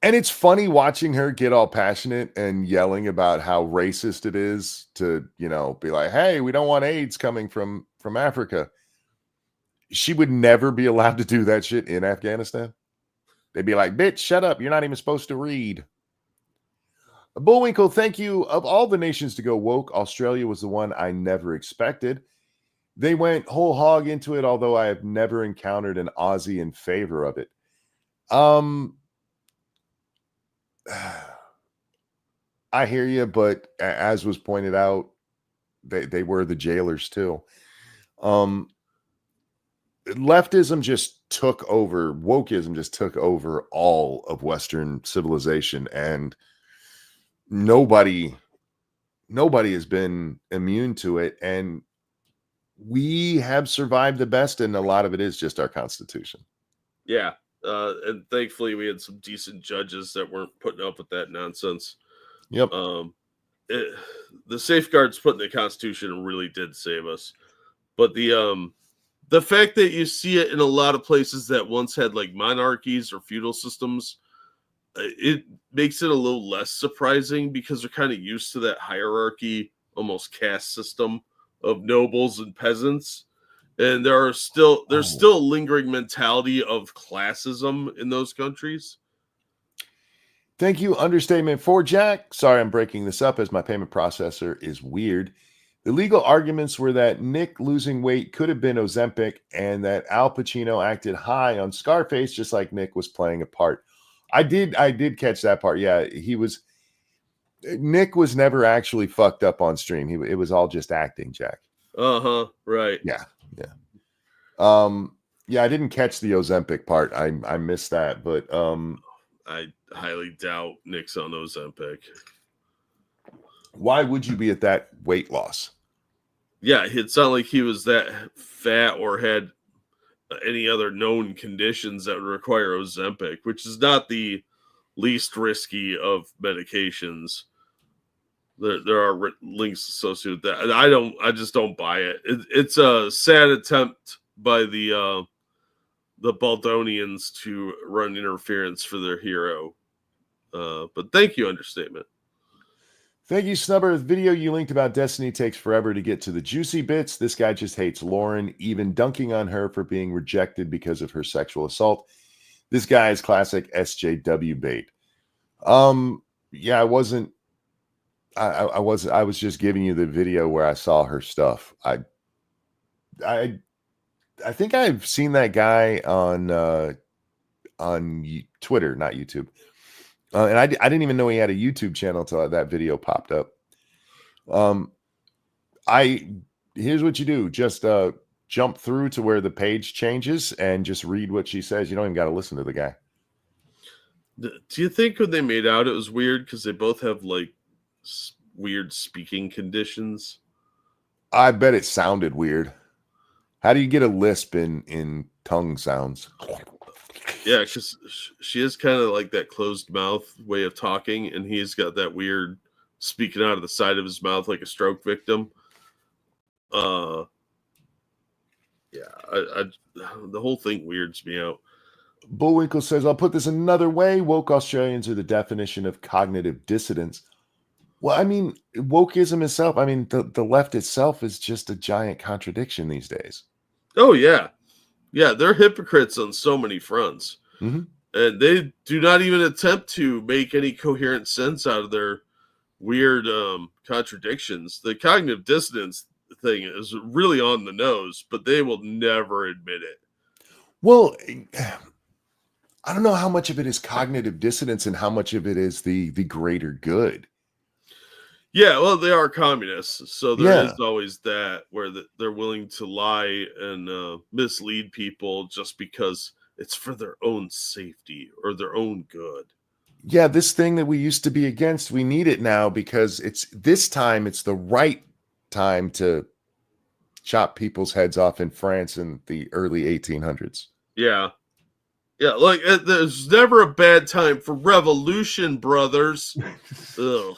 A: And it's funny watching her get all passionate and yelling about how racist it is to, be like, hey, we don't want AIDS coming from Africa. She would never be allowed to do that shit in Afghanistan. They'd be like, bitch, shut up. You're not even supposed to read. Bullwinkle, thank you. Of all the nations to go woke, Australia was the one I never expected. They went whole hog into it, although I have never encountered an Aussie in favor of it. I hear you, but as was pointed out, they were the jailers too. Leftism just took over, wokeism just took over all of Western civilization, and nobody has been immune to it, and we have survived the best, and a lot of it is just our Constitution.
B: Yeah. And thankfully we had some decent judges that weren't putting up with that nonsense.
A: Yep.
B: The safeguards put in the Constitution really did save us. But the fact that you see it in a lot of places that once had like monarchies or feudal systems, it makes it a little less surprising because they're kind of used to that hierarchy, almost caste system of nobles and peasants. And there's still a lingering mentality of classism in those countries.
A: Thank you. Understatement for Jack. Sorry, I'm breaking this up as my payment processor is weird. The legal arguments were that Nick losing weight could have been Ozempic and that Al Pacino acted high on Scarface, just like Nick was playing a part. I did catch that part. Yeah, Nick was never actually fucked up on stream. It was all just acting, Jack.
B: Right.
A: Yeah. Yeah, I didn't catch the Ozempic part. I missed that, but
B: I highly doubt Nick's on Ozempic.
A: Why would you be at that weight loss?
B: Yeah, it's not like he was that fat or had any other known conditions that would require Ozempic, which is not the least risky of medications. There are links associated with that. I just don't buy it. It's a sad attempt by the Baldonians to run interference for their hero. But thank you, Understatement.
A: Thank you, Snubber. The video you linked about Destiny takes forever to get to the juicy bits. This guy just hates Lauren, even dunking on her for being rejected because of her sexual assault. This guy is classic SJW bait. Yeah, I wasn't. I was just giving you the video where I saw her stuff. I think I've seen that guy on Twitter, not YouTube. And I didn't even know he had a YouTube channel until that video popped up. Here's what you do. Just jump through to where the page changes and just read what she says. You don't even got to listen to the guy.
B: Do you think when they made out it was weird because they both have like weird speaking conditions?
A: I bet it sounded weird. How do you get a lisp in tongue sounds?
B: Yeah, because she is kind of like that closed mouth way of talking, and he's got that weird speaking out of the side of his mouth like a stroke victim. Yeah, the whole thing weirds me out.
A: Bullwinkle says, I'll put this another way. Woke Australians are the definition of cognitive dissonance. Well, I mean, wokeism itself, I mean, the left itself is just a giant contradiction these days.
B: Oh, yeah. Yeah, they're hypocrites on so many fronts.
A: Mm-hmm.
B: And they do not even attempt to make any coherent sense out of their weird contradictions. The cognitive dissonance thing is really on the nose, but they will never admit it.
A: Well, I don't know how much of it is cognitive dissonance and how much of it is the greater good.
B: Yeah, well, they are communists, so there is always that where they're willing to lie and mislead people just because it's for their own safety or their own good.
A: Yeah, this thing that we used to be against, we need it now because it's the right time to chop people's heads off in France in the early 1800s.
B: Yeah. Yeah, like there's never a bad time for revolution, brothers. Ugh.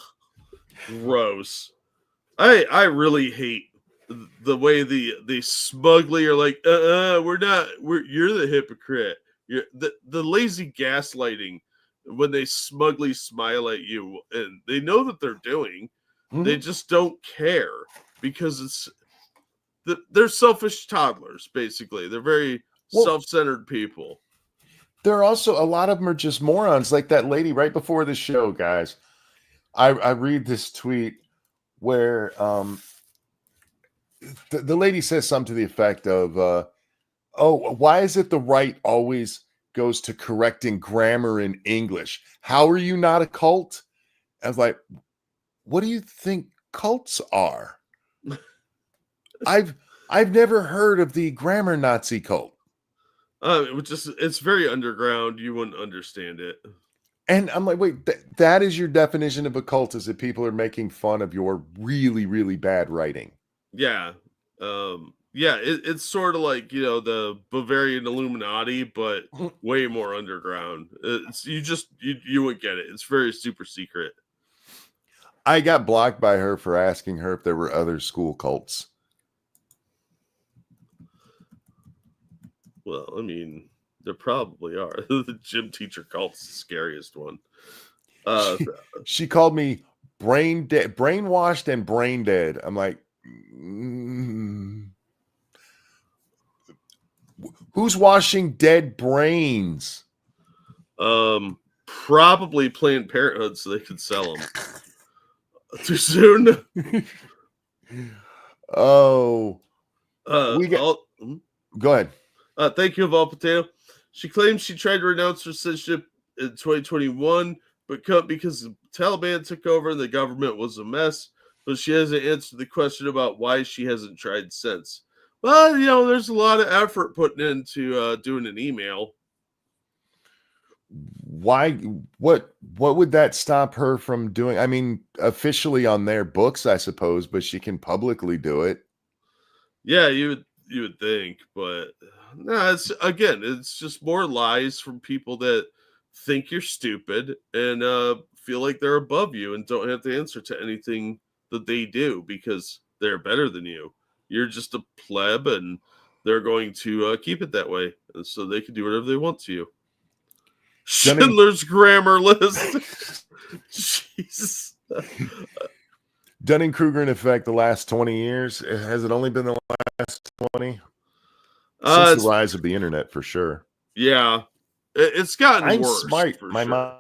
B: Gross. I really hate the way they smugly are like, you're the hypocrite. You're the lazy gaslighting when they smugly smile at you and they know that they're doing, they just don't care because they're selfish toddlers, basically. They're very self-centered people.
A: There are also a lot of them are just morons, like that lady right before the show, guys. I read this tweet where the lady says something to the effect of, why is it the right always goes to correcting grammar in English? How are you not a cult? I was like, what do you think cults are? I've never heard of the grammar Nazi cult.
B: It's very underground. You wouldn't understand it.
A: And I'm like, wait, that is your definition of a cult, is that people are making fun of your really, really bad writing.
B: Yeah. It's sort of like, the Bavarian Illuminati, but way more underground. You wouldn't get it. It's very super secret.
A: I got blocked by her for asking her if there were other school cults.
B: Well, I mean, there probably are. The gym teacher cult's the scariest one.
A: She called me brainwashed and brain dead. I'm like, who's washing dead brains?
B: Probably Planned Parenthood so they could sell them. Too soon?
A: Oh. Go ahead.
B: Thank you, Vol Potato. She claims she tried to renounce her citizenship in 2021, but couldn't because the Taliban took over and the government was a mess. But she hasn't answered the question about why she hasn't tried since. Well, there's a lot of effort putting into doing an email.
A: Why? What would that stop her from doing? I mean, officially on their books, I suppose, but she can publicly do it.
B: Yeah, you would think, but no, it's just more lies from people that think you're stupid and feel like they're above you and don't have to answer to anything that they do because they're better than you. You're just a pleb and they're going to keep it that way so they can do whatever they want to you. Schindler's grammar list. Jesus.
A: Dunning-Kruger in effect the last 20 years. Has it only been the last 20? Since the rise of the internet, for sure.
B: Yeah. It's gotten worse.
A: Smart. My mom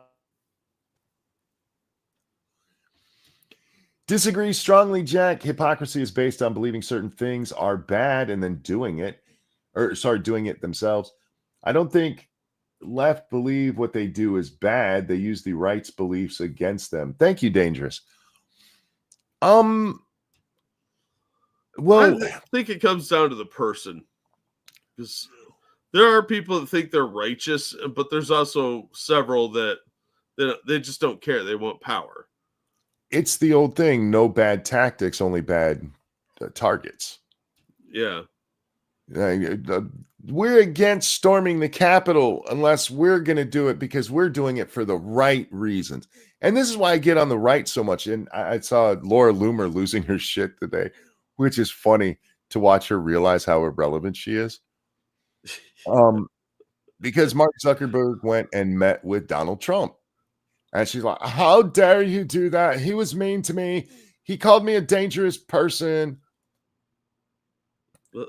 A: disagrees strongly, Jack. Hypocrisy is based on believing certain things are bad and then doing it themselves. I don't think left believe what they do is bad. They use the right's beliefs against them. Thank you, Dangerous. Well,
B: I think it comes down to the person. Because there are people that think they're righteous, but there's also several that they just don't care. They want power.
A: It's the old thing. No bad tactics, only bad targets.
B: Yeah.
A: We're against storming the Capitol unless we're going to do it because we're doing it for the right reasons. And this is why I get on the right so much. And I saw Laura Loomer losing her shit today, which is funny to watch her realize how irrelevant she is. Because Mark Zuckerberg went and met with Donald Trump. And she's like, how dare you do that? He was mean to me. He called me a dangerous person.
B: Well,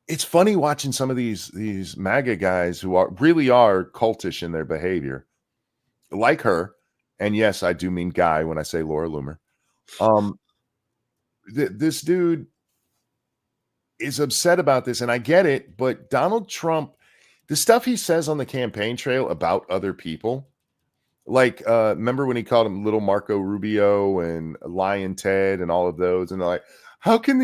A: it's funny watching some of these MAGA guys who really are cultish in their behavior, like her. And yes, I do mean guy when I say Laura Loomer. This dude is upset about this, and I get it. But Donald Trump, the stuff he says on the campaign trail about other people, like remember when he called him Little Marco Rubio and Lion Ted and all of those, and they're like, how can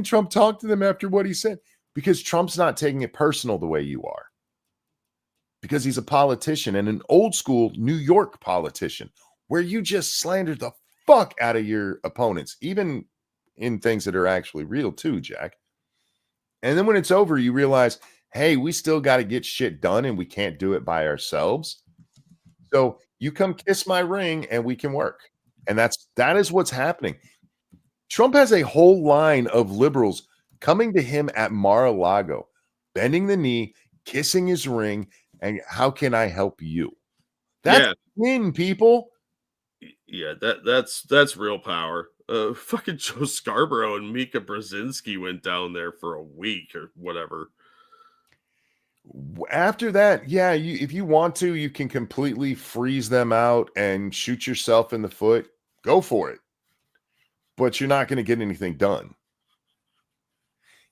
A: Trump talk to them after what he said? because Trump's not taking it personal the way you are. Because he's a politician and an old school New York politician where you just slander the fuck out of your opponents, even in things that are actually real too, Jack. And then when it's over, you realize, hey, we still got to get shit done and we can't do it by ourselves. So you come kiss my ring and we can work. And that is what's happening. Trump has a whole line of liberals coming to him at Mar-a-Lago, bending the knee, kissing his ring, and how can I help you? That's win, people.
B: Yeah, that's real power. Fucking Joe Scarborough and Mika Brzezinski went down there for a week or whatever.
A: After that, yeah, if you want to, you can completely freeze them out and shoot yourself in the foot. Go for it. But you're not going to get anything done.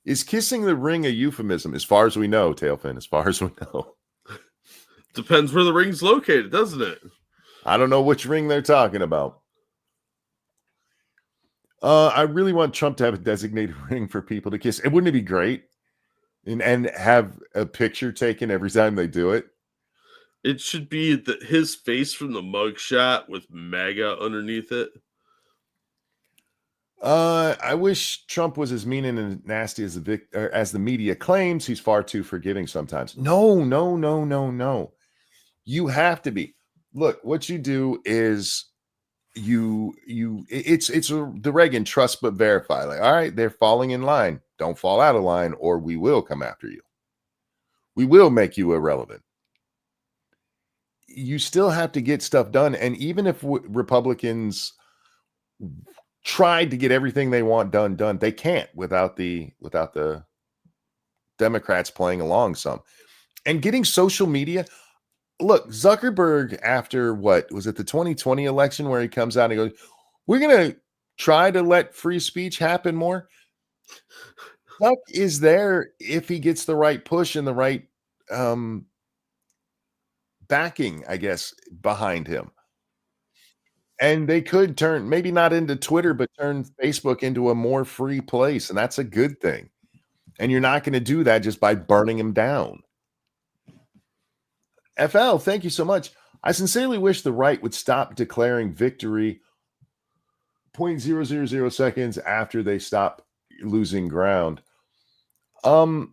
A: Is kissing the ring a euphemism? As far as we know, Tailfin, as far as we know.
B: Depends where the ring's located, doesn't it?
A: I don't know which ring they're talking about. I really want Trump to have a designated ring for people to kiss. Wouldn't it be great? And have a picture taken every time they do it?
B: It should be his face from the mugshot with MAGA underneath it.
A: I wish Trump was as mean and nasty as the media claims. He's far too forgiving sometimes. No. You have to be. Look, what you do is it's the Reagan trust but verify. Like, all right, they're falling in line. Don't fall out of line, or we will come after you. We will make you irrelevant. You still have to get stuff done, and even if Republicans tried to get everything they want done, they can't without the Democrats playing along some. And getting social media. Look, Zuckerberg, after what was it, the 2020 election, where he comes out and goes, we're going to try to let free speech happen more. Zuck is there if he gets the right push and the right backing, I guess, behind him. And they could turn, maybe not into Twitter, but turn Facebook into a more free place. And that's a good thing. And you're not going to do that just by burning him down. FL, thank you so much. I sincerely wish the right would stop declaring victory 0.000 seconds after they stop losing ground. Yeah,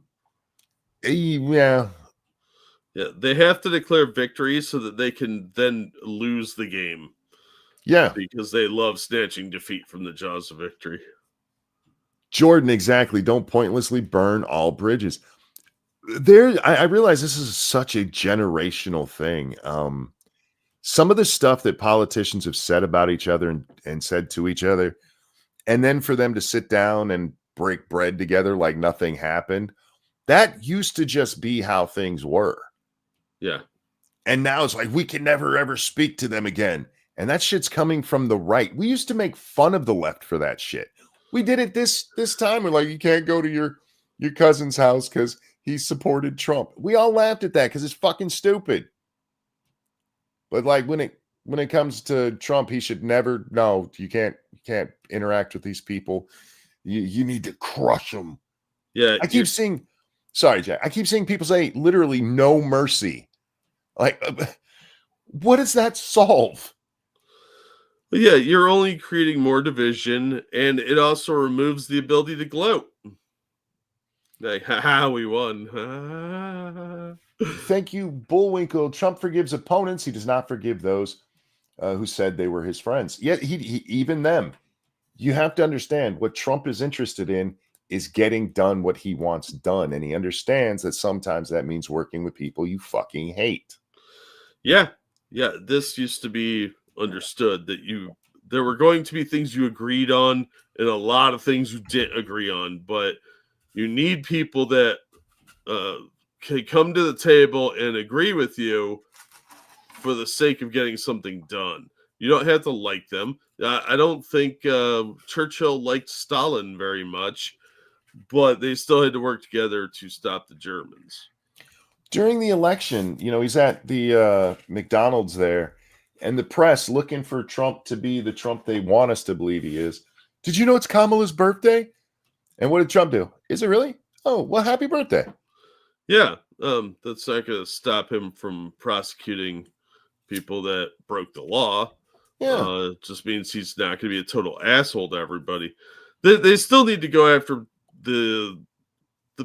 B: they have to declare victory so that they can then lose the game.
A: Yeah,
B: because they love snatching defeat from the jaws of victory.
A: Jordan, exactly. Don't pointlessly burn all bridges. I realize this is such a generational thing. Some of the stuff that politicians have said about each other and said to each other, and then for them to sit down and break bread together like nothing happened, that used to just be how things were.
B: Yeah. And
A: now it's like, we can never, ever speak to them again. And that shit's coming from the right. We used to make fun of the left for that shit. We did it this time. We're like, you can't go to your cousin's house because he supported Trump. We all laughed at that because it's fucking stupid. But like when it comes to Trump, he should never. No, you can't interact with these people. You need to crush them.
B: Yeah,
A: I keep seeing. Sorry, Jack. I keep seeing people say literally no mercy. Like, what does that solve?
B: Yeah, you're only creating more division, and it also removes the ability to gloat. Like, haha, we won.
A: Thank you, Bullwinkle. Trump forgives opponents. He does not forgive those who said they were his friends. Yet, he even them. You have to understand what Trump is interested in is getting done what he wants done. And he understands that sometimes that means working with people you fucking hate.
B: Yeah. Yeah. This used to be understood that there were going to be things you agreed on and a lot of things you didn't agree on, but you need people that can come to the table and agree with you for the sake of getting something done. You don't have to like them. I don't think Churchill liked Stalin very much, but they still had to work together to stop the Germans.
A: During the election, he's at the McDonald's there, and the press looking for Trump to be the Trump they want us to believe he is. Did you know it's Kamala's birthday? And what did Trump do? Is it really? Oh, well, happy birthday.
B: Yeah, that's not going to stop him from prosecuting people that broke the law.
A: Yeah.
B: It just means he's not going to be a total asshole to everybody. They still need to go after the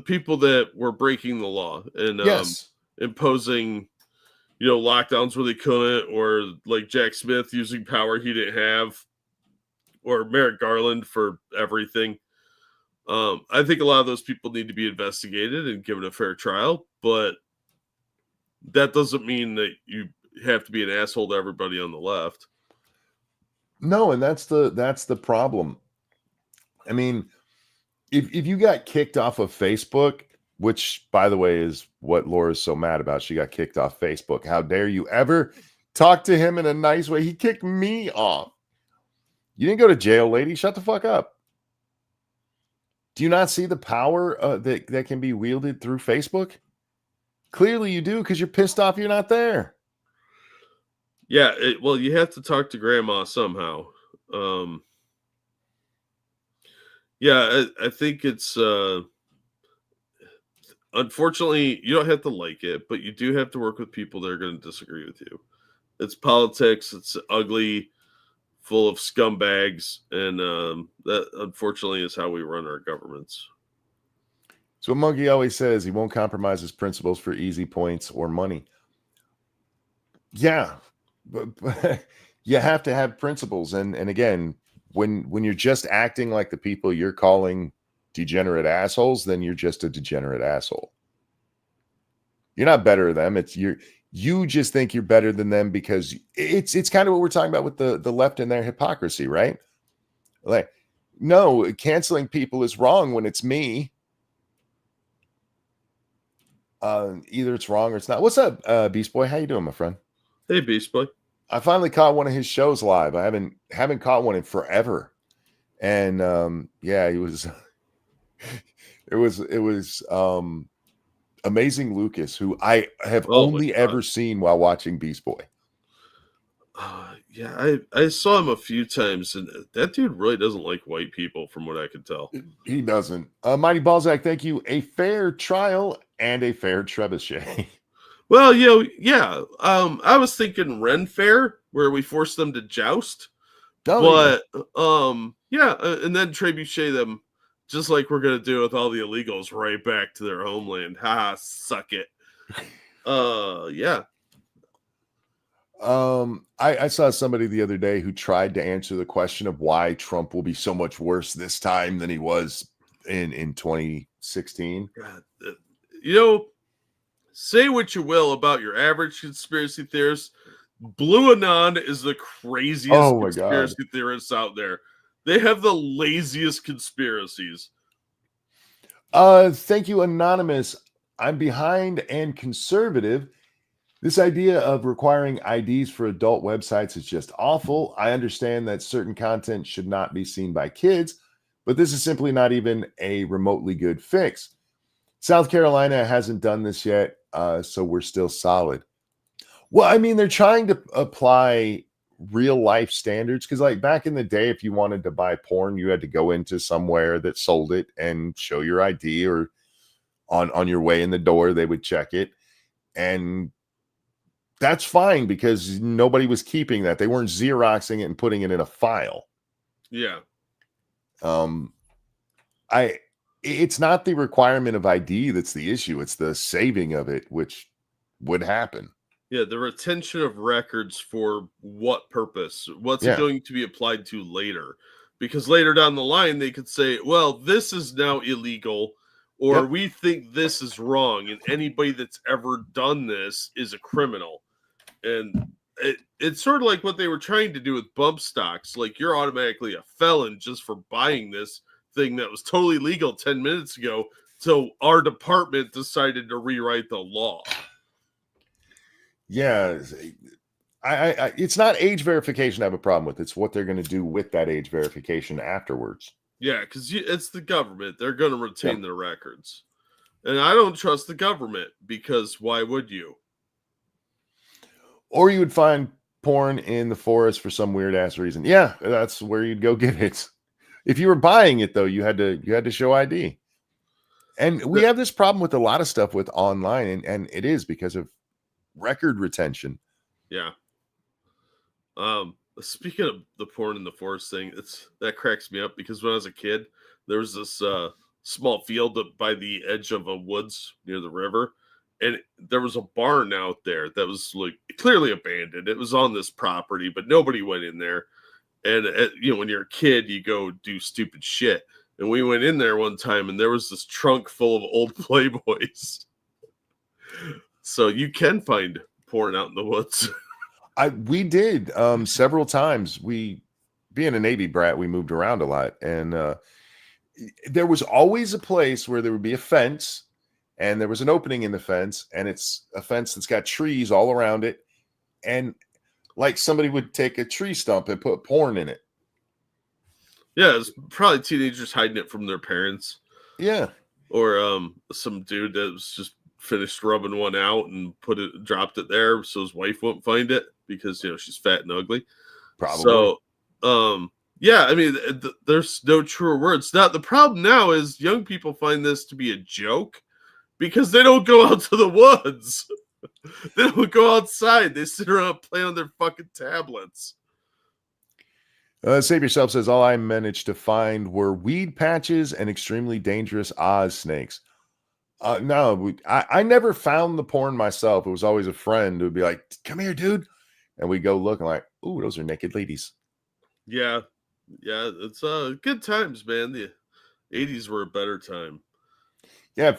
B: people that were breaking the law and
A: Yes.
B: imposing, lockdowns where they couldn't, or like Jack Smith using power he didn't have, or Merrick Garland for everything. I think a lot of those people need to be investigated and given a fair trial, but that doesn't mean that you have to be an asshole to everybody on the left.
A: No, and that's the problem. I mean, if you got kicked off of Facebook, which by the way is what Laura's so mad about, she got kicked off Facebook. How dare you ever talk to him in a nice way? He kicked me off. You didn't go to jail, lady. Shut the fuck up. Do you not see the power that can be wielded through Facebook? Clearly you do, because you're pissed off you're not there.
B: Yeah, well, you have to talk to grandma somehow. Yeah, I think it's unfortunately you don't have to like it, but you do have to work with people that are going to disagree with you. It's politics. It's ugly, full of scumbags, and that unfortunately is how we run our governments.
A: So what Monkey always says, he won't compromise his principles for easy points or money. Yeah, but you have to have principles, and again, when you're just acting like the people you're calling degenerate assholes, then you're just a degenerate asshole. You're not better than them. You just think you're better than them because it's kind of what we're talking about with the left and their hypocrisy, right? Like, no, canceling people is wrong when it's me. Either it's wrong or it's not. What's up, Beast Boy? How you doing, my friend?
B: Hey, Beast Boy. I
A: finally caught one of his shows live. I haven't caught one in forever. And yeah, it was Amazing Lucas, who I have only ever seen while watching Beast Boy.
B: Yeah, I saw him a few times, and that dude really doesn't like white people, from what I could tell.
A: He doesn't. Mighty Balzac, thank you. A fair trial and a fair trebuchet.
B: Well, yeah. I was thinking Ren Fair, where we force them to joust. Oh, but yeah, and then trebuchet them, just like we're gonna do with all the illegals, right back to their homeland. Ha, suck it. Yeah.
A: I saw somebody the other day who tried to answer the question of why Trump will be so much worse this time than he was in 2016.
B: God, say what you will about your average conspiracy theorist. Blue Anon is the craziest conspiracy theorists out there. They have the laziest conspiracies.
A: Thank you, Anonymous. I'm behind and conservative. This idea of requiring IDs for adult websites is just awful. I understand that certain content should not be seen by kids, but this is simply not even a remotely good fix. South Carolina hasn't done this yet, so we're still solid. Well, I mean, they're trying to apply real life standards, because like back in the day, if you wanted to buy porn, you had to go into somewhere that sold it and show your ID, or on your way in the door, they would check it. And that's fine because nobody was keeping that. They weren't Xeroxing it and putting it in a file.
B: Yeah.
A: It's not the requirement of ID that's the issue. It's the saving of it, which would happen.
B: Yeah, the retention of records for what purpose? What's it going to be applied to later? Because later down the line, they could say, well, this is now illegal, or we think this is wrong, and anybody that's ever done this is a criminal. And it's sort of like what they were trying to do with bump stocks. Like, you're automatically a felon just for buying this thing that was totally legal 10 minutes ago. So our department decided to rewrite the law.
A: Yeah, I it's not age verification I have a problem with. It's what they're going to do with that age verification afterwards.
B: Yeah, because it's the government. They're going to retain their records. And I don't trust the government, because why would you?
A: Or you would find porn in the forest for some weird ass reason. Yeah, that's where you'd go get it. If you were buying it though, you had to show ID. And we have this problem with a lot of stuff with online, and it is because of record retention.
B: Yeah. Speaking of the porn in the forest thing, that cracks me up because when I was a kid, there was this small field up by the edge of a woods near the river, and there was a barn out there that was like clearly abandoned. It was on this property, but nobody went in there. And when you're a kid, you go do stupid shit. And we went in there one time, and there was this trunk full of old Playboys. So you can find porn out in the woods.
A: We did several times. We, being a Navy brat, we moved around a lot, and there was always a place where there would be a fence, and there was an opening in the fence, and it's a fence that's got trees all around it, and like somebody would take a tree stump and put porn in it.
B: Yeah, it's probably teenagers hiding it from their parents.
A: Yeah,
B: or some dude that was just finished rubbing one out and dropped it there so his wife won't find it because she's fat and ugly.
A: probably.
B: So yeah, I mean there's no truer words. Now the problem now is young people find this to be a joke because they don't go out to the woods. They don't go outside. They sit around and play on their fucking tablets.
A: Save Yourself says, all I managed to find were weed patches and extremely dangerous Oz snakes. No, I never found the porn myself. It was always a friend who would be like, come here, dude. And we go look and like, ooh, those are naked ladies.
B: Yeah. It's good times, man. The 80s were a better time.
A: Yeah,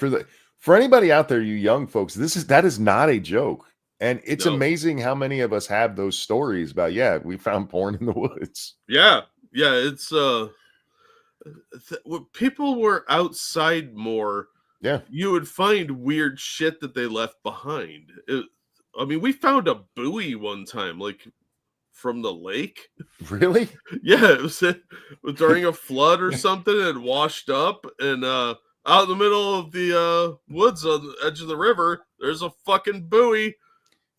A: for anybody out there, you young folks, that is not a joke. And it's amazing how many of us have those stories about, we found porn in the woods.
B: Yeah. It's people were outside more.
A: Yeah,
B: you would find weird shit that they left behind. We found a buoy one time, like from the lake.
A: Really?
B: Yeah, it was during a flood or something. It washed up, and out in the middle of the woods on the edge of the river, there's a fucking buoy,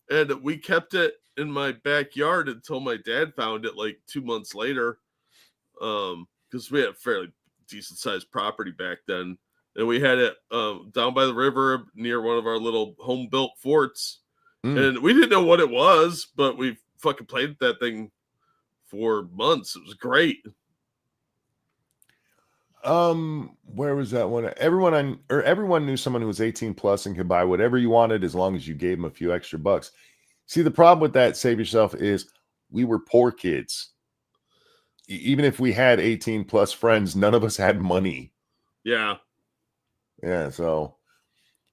B: and we kept it in my backyard until my dad found it like 2 months later, because we had a fairly decent sized property back then. And we had it down by the river near one of our little home-built forts. And we didn't know what it was, but we fucking played with that thing for months. It was great.
A: Where was that one? Everyone knew someone who was 18 plus and could buy whatever you wanted as long as you gave them a few extra bucks. See, the problem with that, Save Yourself, is we were poor kids. Even if we had 18 plus friends, none of us had money.
B: Yeah.
A: Yeah, so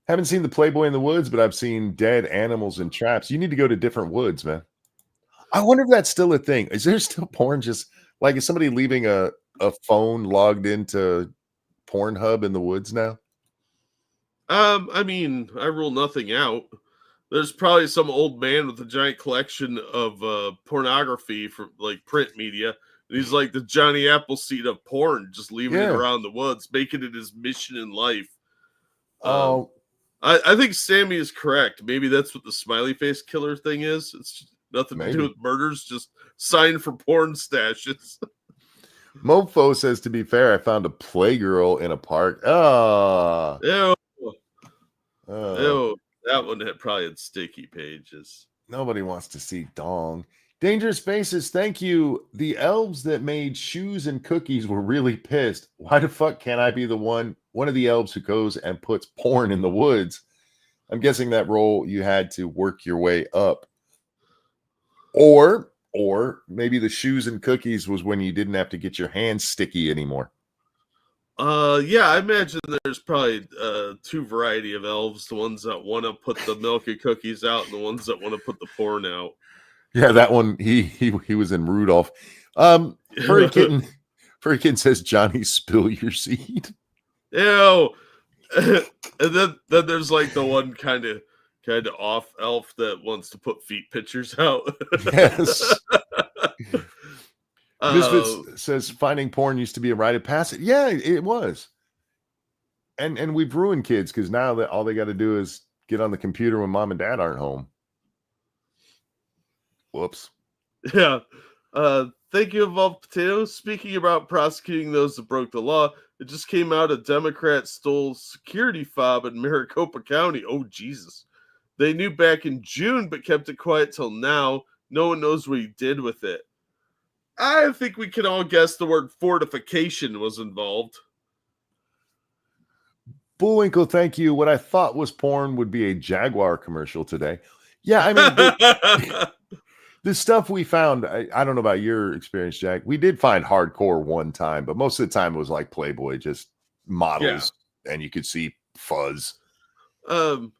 A: haven't seen the Playboy in the woods, but I've seen dead animals in traps. You need to go to different woods, man. I wonder if that's still a thing. Is there still porn? Just like, is somebody leaving a phone logged into Pornhub in the woods now?
B: I rule nothing out. There's probably some old man with a giant collection of pornography for like print media. He's like the Johnny Appleseed of porn, just leaving it around the woods, making it his mission in life. I think Sammy is correct. Maybe that's what the smiley face killer thing is. It's nothing to do with murders, just sign for porn stashes.
A: Mofo says, to be fair, I found a playgirl in a park.
B: Ew. That one probably had sticky pages.
A: Nobody wants to see dong. Dangerous Faces, thank you. The elves that made shoes and cookies were really pissed. Why the fuck can't I be the one of the elves who goes and puts porn in the woods? I'm guessing that role you had to work your way up. Or maybe the shoes and cookies was when you didn't have to get your hands sticky anymore.
B: Yeah, I imagine there's probably two variety of elves, the ones that want to put the milk and cookies out and the ones that want to put the porn out.
A: Yeah, that one, he was in Rudolph. Furry Kitten says, Johnny, spill your seed.
B: Ew. And then there's like the one kind of off elf that wants to put feet pictures out.
A: Yes. Misfits says, finding porn used to be a rite of passage. Yeah, it was. And we've ruined kids because now that all they got to do is get on the computer when mom and dad aren't home. Whoops.
B: Yeah. Thank you, Evolved Potato. Speaking about prosecuting those that broke the law, It just came out a Democrat stole security fob in Maricopa County. Oh, Jesus. They knew back in June, but kept it quiet till now. No one knows what he did with it. I think we can all guess the word fortification was involved.
A: Bullwinkle, thank you. What I thought was porn would be a Jaguar commercial today. Yeah, I mean, the stuff we found, I don't know about your experience, Jack. We did find hardcore one time, but most of the time it was like Playboy, just models, and you could see fuzz. It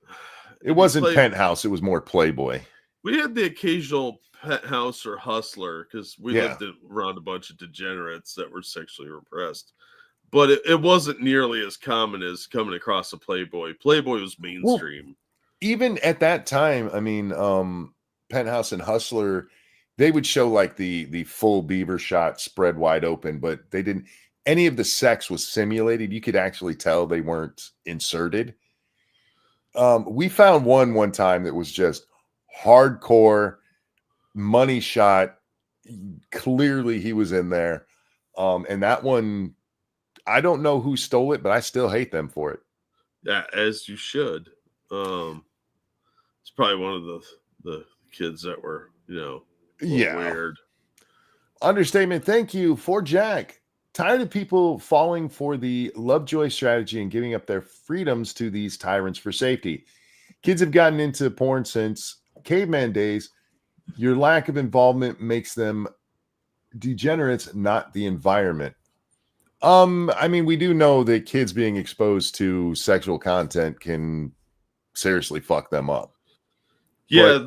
A: wasn't Penthouse, it was more Playboy.
B: We had the occasional Penthouse or Hustler because we lived around a bunch of degenerates that were sexually repressed. But it wasn't nearly as common as coming across a Playboy. Playboy was mainstream.
A: Well, even at that time, I mean, Penthouse and Hustler, they would show like the full beaver shot spread wide open, but they didn't. Any of the sex was simulated. You could actually tell they weren't inserted. We found one time that was just hardcore money shot. Clearly, he was in there, and that one. I don't know who stole it, but I still hate them for it.
B: Yeah, as you should. It's probably one of the kids that were, weird.
A: Understatement. Thank you for Jack. Tired of people falling for the Lovejoy strategy and giving up their freedoms to these tyrants for safety. Kids have gotten into porn since caveman days. Your lack of involvement makes them degenerates, not the environment. I mean, we do know that kids being exposed to sexual content can seriously fuck them up.
B: Yeah,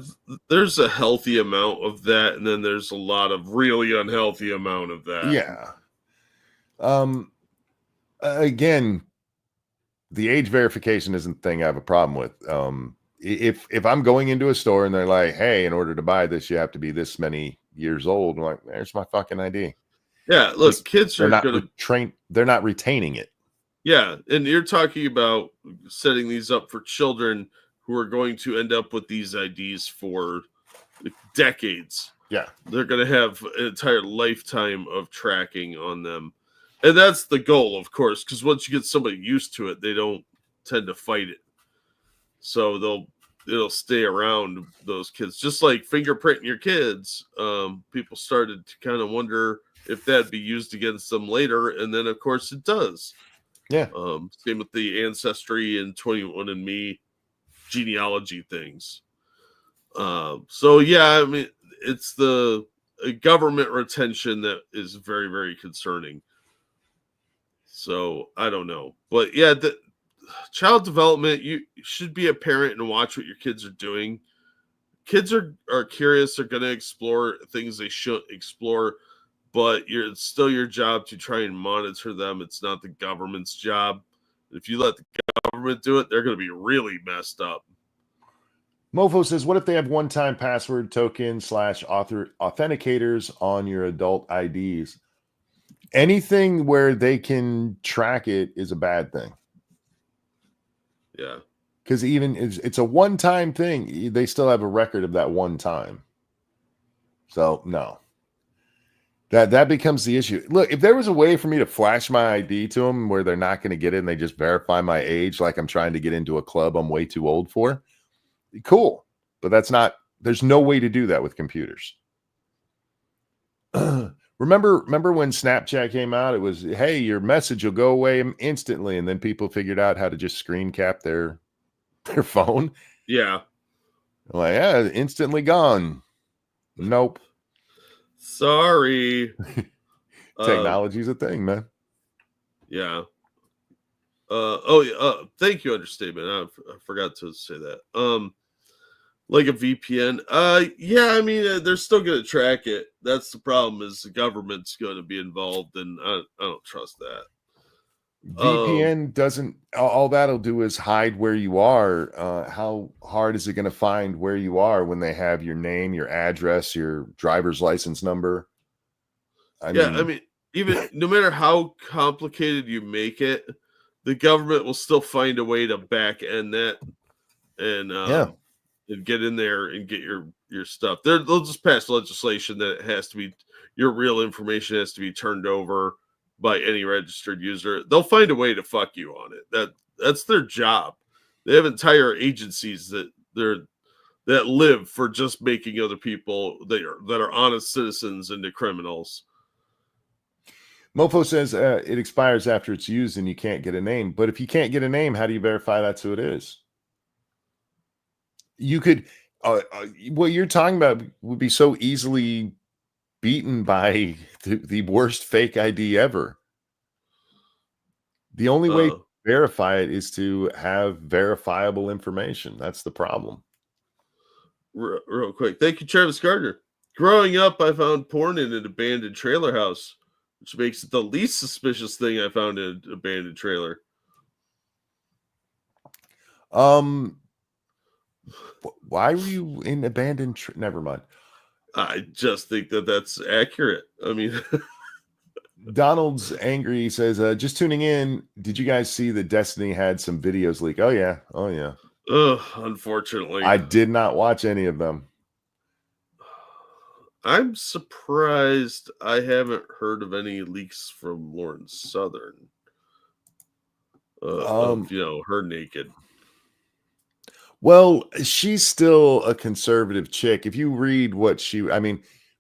B: there's a healthy amount of that, and then there's a lot of really unhealthy amount of that.
A: Yeah. Again, the age verification isn't the thing I have a problem with. If I'm going into a store and they're like, hey, in order to buy this, you have to be this many years old, I'm like, there's my fucking ID.
B: Yeah, look, kids are going to
A: train. They're not retaining it.
B: Yeah, and you're talking about setting these up for children who are going to end up with these IDs for decades.
A: Yeah,
B: they're going to have an entire lifetime of tracking on them, and that's the goal, of course. Because once you get somebody used to it, they don't tend to fight it, so it'll stay around those kids. Just like fingerprinting your kids, people started to kind of wonder if that'd be used against them later, and then of course it does.
A: Yeah.
B: Same with the Ancestry and 21andMe genealogy things. So yeah, I mean, it's the government retention that is very, very concerning. So I don't know, but yeah, the child development, you should be a parent and watch what your kids are doing. Kids are curious, they're going to explore things they should explore. But it's still your job to try and monitor them. It's not the government's job. If you let the government do it, they're going to be really messed up.
A: Mofo says, what if they have one-time password token / authenticators on your adult IDs? Anything where they can track it is a bad thing.
B: Yeah.
A: Because even it's a one-time thing. They still have a record of that one time. So, no. That becomes the issue. Look, if there was a way for me to flash my ID to them where they're not going to get it and they just verify my age like I'm trying to get into a club I'm way too old for, cool. But there's no way to do that with computers. Remember when Snapchat came out? It was, hey, your message will go away instantly. And then people figured out how to just screen cap their phone.
B: Yeah.
A: Like, yeah, instantly gone. Nope.
B: Sorry.
A: Technology's a thing, man.
B: Yeah. Thank you, understatement. I forgot to say that. Like a VPN. Yeah, I mean, they're still going to track it. That's the problem, is the government's going to be involved, and I don't trust that.
A: VPN doesn't, all that'll do is hide where you are. How hard is it going to find where you are when they have your name, your address, your driver's license number?
B: I mean, even no matter how complicated you make it, the government will still find a way to back end that and get in there and get your stuff. They'll just pass legislation that it has to be, your real information has to be turned over by any registered user, they'll find a way to fuck you on it. That's their job. They have entire agencies that live for just making other people that are honest citizens into criminals.
A: Mofo says it expires after it's used and you can't get a name. But if you can't get a name, how do you verify that's who it is? You could, what you're talking about would be so easily beaten by the worst fake ID ever. The only way to verify it is to have verifiable information. That's the problem.
B: Real quick. Thank you, Travis Gardner. Growing up, I found porn in an abandoned trailer house, which makes it the least suspicious thing I found in an abandoned trailer.
A: Why were you in abandoned? Never mind.
B: I just think that's accurate. I mean,
A: Donald's angry. He says, just tuning in. Did you guys see that Destiny had some videos leak? Oh, yeah. Oh, yeah.
B: Unfortunately.
A: I did not watch any of them.
B: I'm surprised I haven't heard of any leaks from Lauren Southern. Of, her naked.
A: Well, she's still a conservative chick. If you read what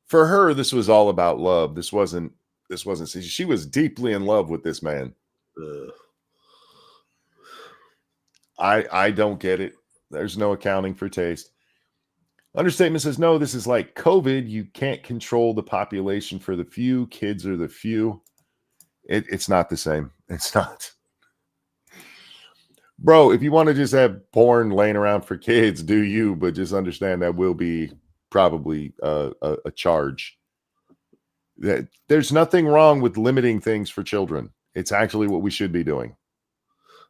A: for her, this was all about love. This wasn't, she was deeply in love with this man. I don't get it. There's no accounting for taste. Understatement says, no, this is like COVID. You can't control the population for the few. Kids are the few. It's not the same. It's not. Bro, if you want to just have porn laying around for kids, do you, but just understand that will be probably a charge. There's nothing wrong with limiting things for children. It's actually what we should be doing.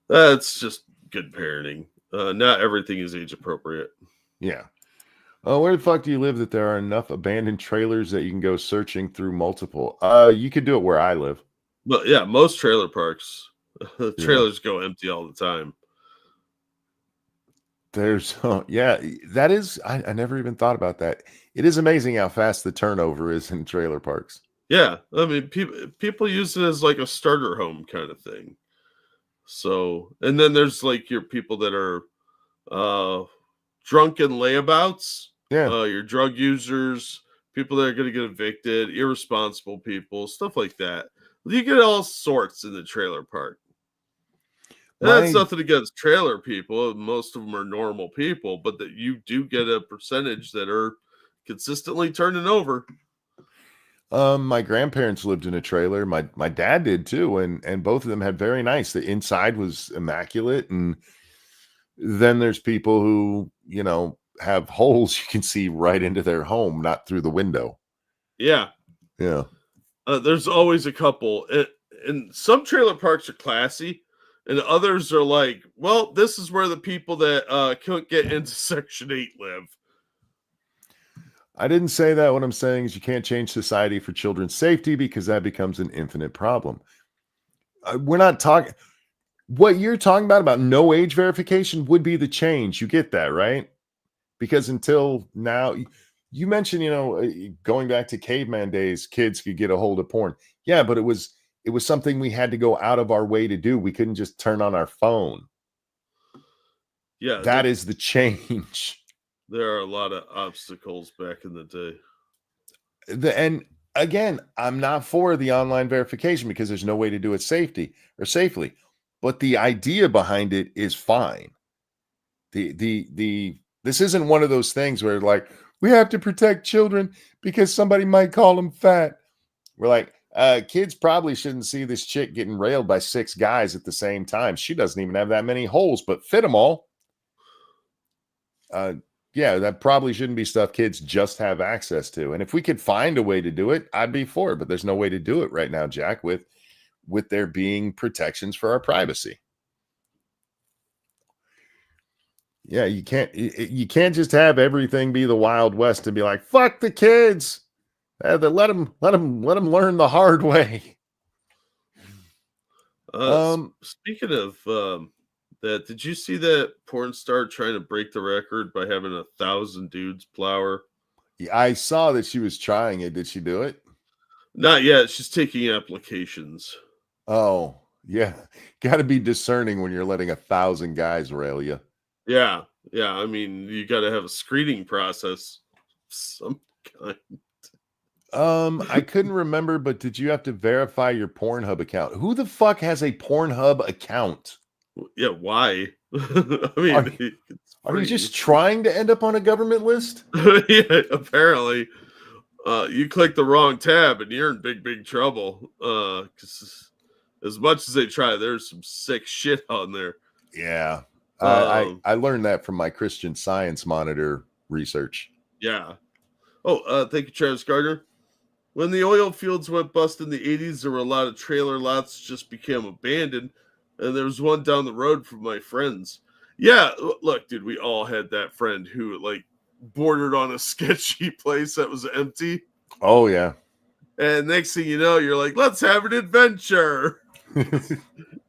B: That's just good parenting. Not everything is age appropriate.
A: Yeah. Where the fuck do you live that there are enough abandoned trailers that you can go searching through multiple? You could do it where I live.
B: But yeah, most trailer parks, trailers go empty all the time.
A: There's, that is, I never even thought about that. It is amazing how fast the turnover is in trailer parks.
B: Yeah. I mean, people use it as like a starter home kind of thing. So, and then there's like your people that are drunken layabouts.
A: Yeah.
B: Your drug users, people that are going to get evicted, irresponsible people, stuff like that. You get all sorts in the trailer park. That's nothing against trailer people. Most of them are normal people, but that you do get a percentage that are consistently turning over.
A: My grandparents lived in a trailer. My dad did too, and both of them had very nice. The inside was immaculate, and then there's people who have holes you can see right into their home, not through the window.
B: Yeah. There's always a couple, and some trailer parks are classy, and others are like, well, this is where the people that can't get into Section 8 live.
A: I didn't say that. What I'm saying is you can't change society for children's safety because that becomes an infinite problem. We're not talking. What you're talking about no age verification would be the change. You get that, right? Because until now, you mentioned, going back to caveman days, kids could get a hold of porn. Yeah, but it was something we had to go out of our way to do. We couldn't just turn on our phone.
B: Yeah,
A: that is the change.
B: There are a lot of obstacles back in the day.
A: And again, I'm not for the online verification because there's no way to do it safely. But the idea behind it is fine. This isn't one of those things where like we have to protect children because somebody might call them fat. We're like, kids probably shouldn't see this chick getting railed by 6 guys at the same time. She doesn't even have that many holes, but fit them all. Yeah, that probably shouldn't be stuff kids just have access to. And if we could find a way to do it, I'd be for it. But there's no way to do it right now, Jack, with there being protections for our privacy. Yeah, you can't just have everything be the Wild West and be like, fuck the kids. Let them learn the hard way.
B: Speaking of that, did you see that porn star trying to break the record by having 1,000 dudes plow her?
A: Yeah, I saw that she was trying it. Did she do it?
B: Not yet. She's taking applications.
A: Oh, yeah. Got to be discerning when you're letting 1,000 guys rail you.
B: Yeah. Yeah. I mean, you got to have a screening process of some kind.
A: I couldn't remember, but did you have to verify your Pornhub account? Who the fuck has a Pornhub account?
B: Yeah. Why? I mean,
A: Are you just trying to end up on a government list?
B: Yeah, apparently. You click the wrong tab and you're in big trouble. Because as much as they try, there's some sick shit on there.
A: Yeah. I learned that from my Christian Science Monitor research.
B: Yeah. Oh, thank you, Travis Gardner. When the oil fields went bust in the 80s, there were a lot of trailer lots just became abandoned. And there was one down the road from my friends. Yeah, look, dude, we all had that friend who, like, bordered on a sketchy place that was empty.
A: Oh, yeah.
B: And next thing you know, you're like, let's have an adventure.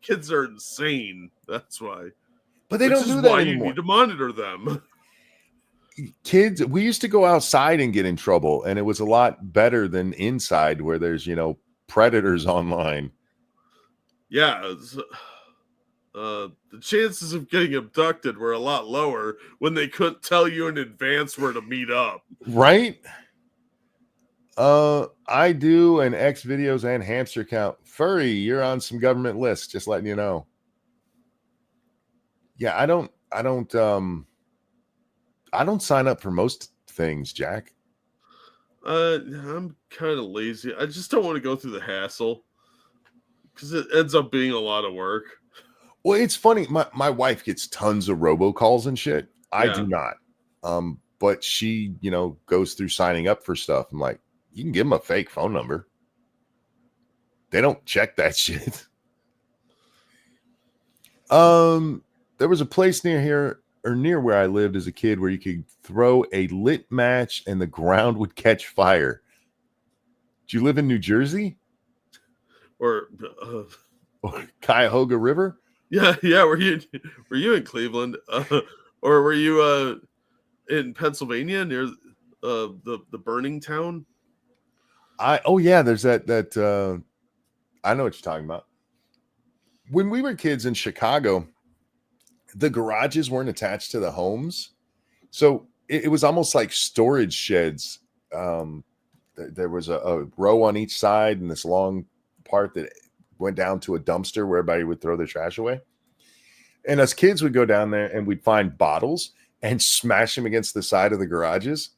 B: Kids are insane. That's why.
A: But they don't do that anymore.
B: You need to monitor them.
A: Kids, we used to go outside and get in trouble, and it was a lot better than inside where there's, predators online.
B: Yeah. The chances of getting abducted were a lot lower when they couldn't tell you in advance where to meet up.
A: Right? I do an X videos and hamster count. Furry, you're on some government lists, just letting you know. Yeah, I don't sign up for most things, Jack.
B: I'm kind of lazy. I just don't want to go through the hassle because it ends up being a lot of work.
A: Well, it's funny. My wife gets tons of robocalls and shit. I do not. But she, goes through signing up for stuff. I'm like, you can give them a fake phone number. They don't check that shit. There was a place near here or near where I lived as a kid where you could throw a lit match and the ground would catch fire. Do you live in New Jersey?
B: Or
A: Cuyahoga River?
B: Yeah. Were you in Cleveland? Or were you in Pennsylvania near the burning town?
A: There's that I know what you're talking about. When we were kids in Chicago, the garages weren't attached to the homes. So it was almost like storage sheds. There was a row on each side and this long part that went down to a dumpster where everybody would throw their trash away. And us kids would go down there and we'd find bottles and smash them against the side of the garages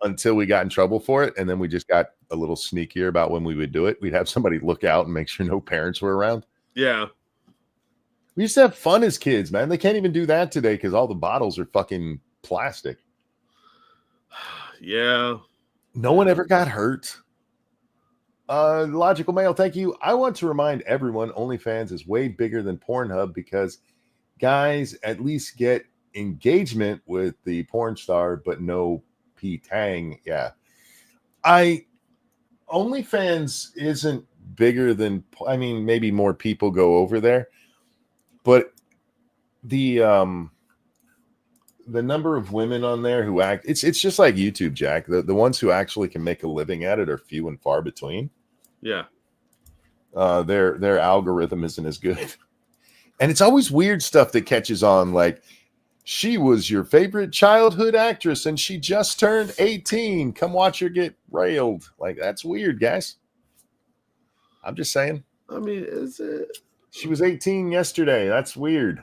A: until we got in trouble for it. And then we just got a little sneakier about when we would do it. We'd have somebody look out and make sure no parents were around.
B: Yeah.
A: We used to have fun as kids, man. They can't even do that today because all the bottles are fucking plastic.
B: Yeah.
A: No one ever got hurt. Logical Mail, thank you. I want to remind everyone OnlyFans is way bigger than Pornhub because guys at least get engagement with the porn star, but no P-Tang. Yeah. OnlyFans isn't bigger than, maybe more people go over there, but the number of women on there who act, it's just like YouTube, Jack. The ones who actually can make a living at it are few and far between.
B: Yeah.
A: Their algorithm isn't as good. And it's always weird stuff that catches on, like, she was your favorite childhood actress and she just turned 18. Come watch her get railed. Like, that's weird, guys. I'm just saying.
B: Is it?
A: She was 18 yesterday. That's weird.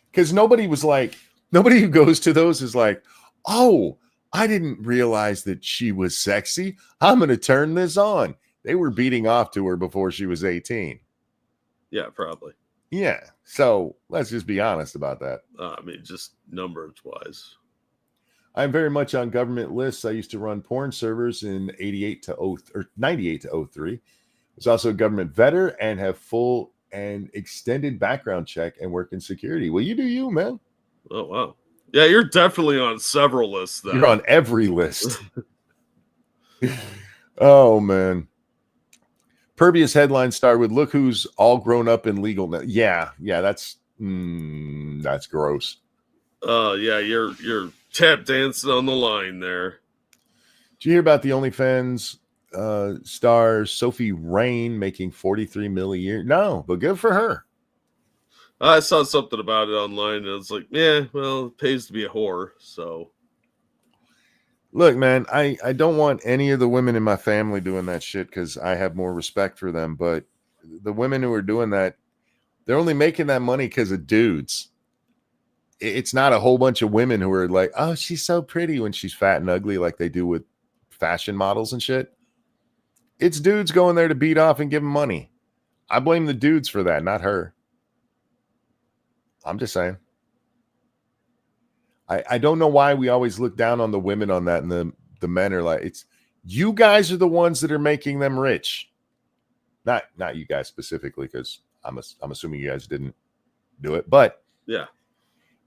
A: Because nobody who goes to those is like, oh, I didn't realize that she was sexy. I'm going to turn this on. They were beating off to her before she was 18.
B: Yeah, probably.
A: Yeah. So let's just be honest about that.
B: Just numbers wise.
A: I'm very much on government lists. I used to run porn servers in 98 to 03. I was also a government veteran and have full and extended background check and work in security. Well, you do you, man.
B: Oh, wow. Yeah, you're definitely on several lists, though.
A: You're on every list. Oh, man. Pervious headline star with look who's all grown up and legal now. Yeah, that's gross.
B: Yeah, you're tap dancing on the line there.
A: Did you hear about the OnlyFans star Sophie Rain making $43 million a year? No, but good for her.
B: I saw something about it online, and it's like, yeah, well, it pays to be a whore, so.
A: Look, man, I don't want any of the women in my family doing that shit because I have more respect for them. But the women who are doing that, they're only making that money because of dudes. It's not a whole bunch of women who are like, oh, she's so pretty when she's fat and ugly like they do with fashion models and shit. It's dudes going there to beat off and give them money. I blame the dudes for that, not her. I'm just saying. I don't know why we always look down on the women on that, and the men are like, it's you guys are the ones that are making them rich. Not you guys specifically, because I'm assuming you guys didn't do it, but
B: yeah,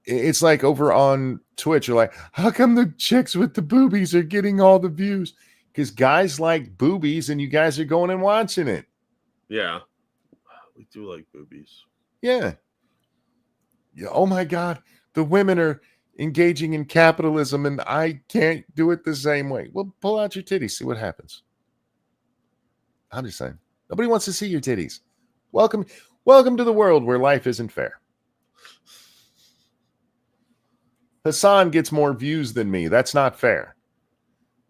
A: it's like over on Twitch, you're like, how come the chicks with the boobies are getting all the views? Because guys like boobies, and you guys are going and watching it.
B: Yeah, we do like boobies.
A: Yeah. Oh my God, the women are engaging in capitalism and I can't do it the same way. Well, pull out your titties, see what happens. I'm just saying. Nobody wants to see your titties. Welcome to the world where life isn't fair. Hassan gets more views than me. That's not fair.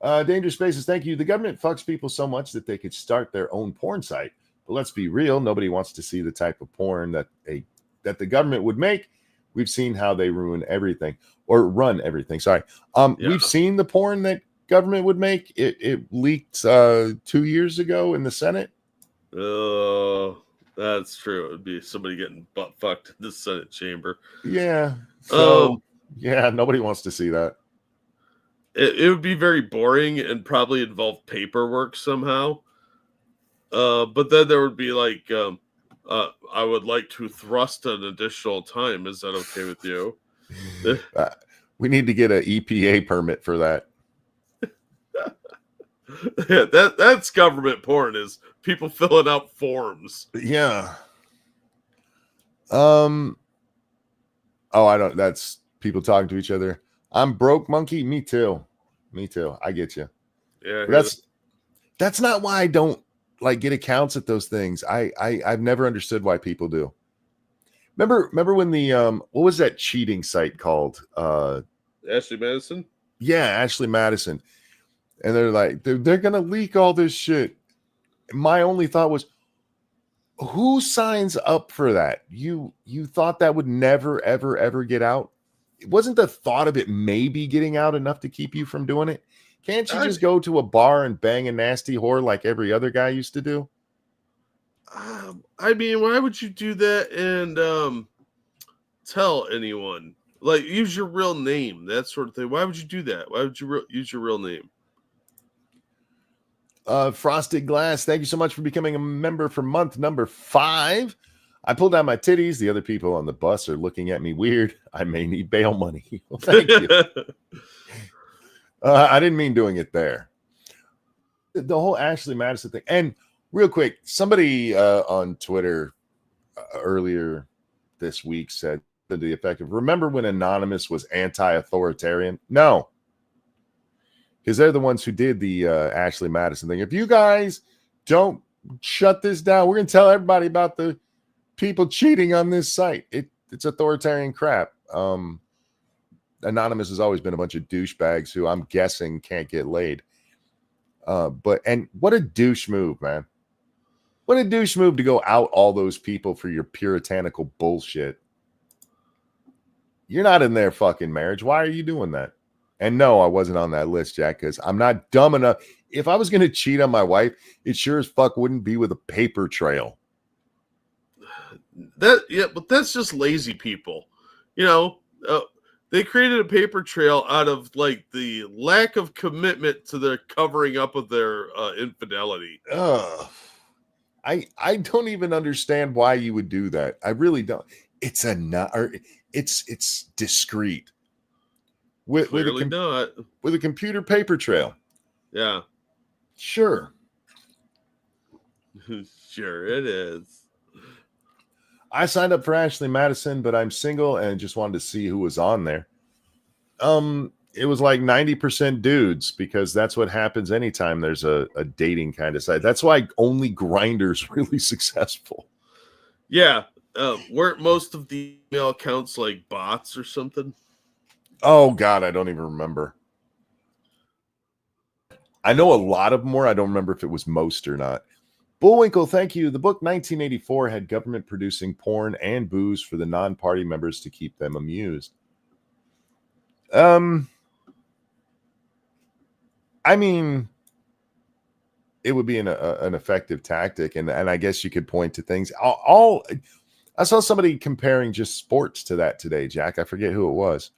A: Dangerous Spaces, thank you. The government fucks people so much that they could start their own porn site. But let's be real, nobody wants to see the type of porn that the government would make. We've seen how they ruin everything or run everything. Sorry. We've seen the porn that government would make. It leaked 2 years ago in the Senate.
B: Oh, that's true. It would be somebody getting butt fucked in the Senate chamber.
A: Yeah. So, yeah, nobody wants to see that.
B: It would be very boring and probably involve paperwork somehow. But then there would be like, I would like to thrust an additional time. Is that okay with you?
A: We need to get an EPA permit for that.
B: Yeah, that's government porn, is people filling out forms.
A: Yeah. Oh, I don't. That's people talking to each other. I'm broke, monkey. Me too. I get you.
B: Yeah.
A: That's not why I don't like get accounts at those things. I've never understood why people do. Remember when the what was that cheating site called?
B: Ashley Madison?
A: Yeah, Ashley Madison. And they're like, they're gonna leak all this shit. My only thought was, who signs up for that? You thought that would never, ever get out? It wasn't the thought of it maybe getting out enough to keep you from doing it? Can't you just go to a bar and bang a nasty whore like every other guy used to do?
B: I mean, why would you do that and tell anyone? Like, use your real name, that sort of thing. Why would you do that? Why would you use your real name?
A: Frosted Glass, thank you so much for becoming a member for month number 5. I pulled out my titties. The other people on the bus are looking at me weird. I may need bail money. Well, thank you. I didn't mean doing it there. The whole Ashley Madison thing. And real quick, somebody on Twitter earlier this week said to the effect of, remember when Anonymous was anti-authoritarian? No. Because they're the ones who did the Ashley Madison thing. If you guys don't shut this down, we're going to tell everybody about the people cheating on this site. It's authoritarian crap. Anonymous has always been a bunch of douchebags who I'm guessing can't get laid. And what a douche move, man. What a douche move to go out all those people for your puritanical bullshit. You're not in their fucking marriage. Why are you doing that? And no, I wasn't on that list, Jack, because I'm not dumb enough. If I was going to cheat on my wife, it sure as fuck wouldn't be with a paper trail.
B: But that's just lazy people. You know, they created a paper trail out of like the lack of commitment to the covering up of their infidelity.
A: I don't even understand why you would do that. I really don't. It's discreet. With a computer paper trail.
B: Yeah.
A: Sure.
B: Sure it is.
A: I signed up for Ashley Madison, but I'm single and just wanted to see who was on there. it was like 90% dudes, because that's what happens anytime there's a dating kind of site. That's why only Grindr's really successful.
B: Yeah. Weren't most of the email accounts like bots or something?
A: Oh God, I don't even remember. I know a lot of them were. I don't remember if it was most or not. Bullwinkle, thank you. The book 1984 had government producing porn and booze for the non-party members to keep them amused. I mean, it would be an effective tactic, and I guess you could point to things. I saw somebody comparing just sports to that today, Jack. I forget who it was.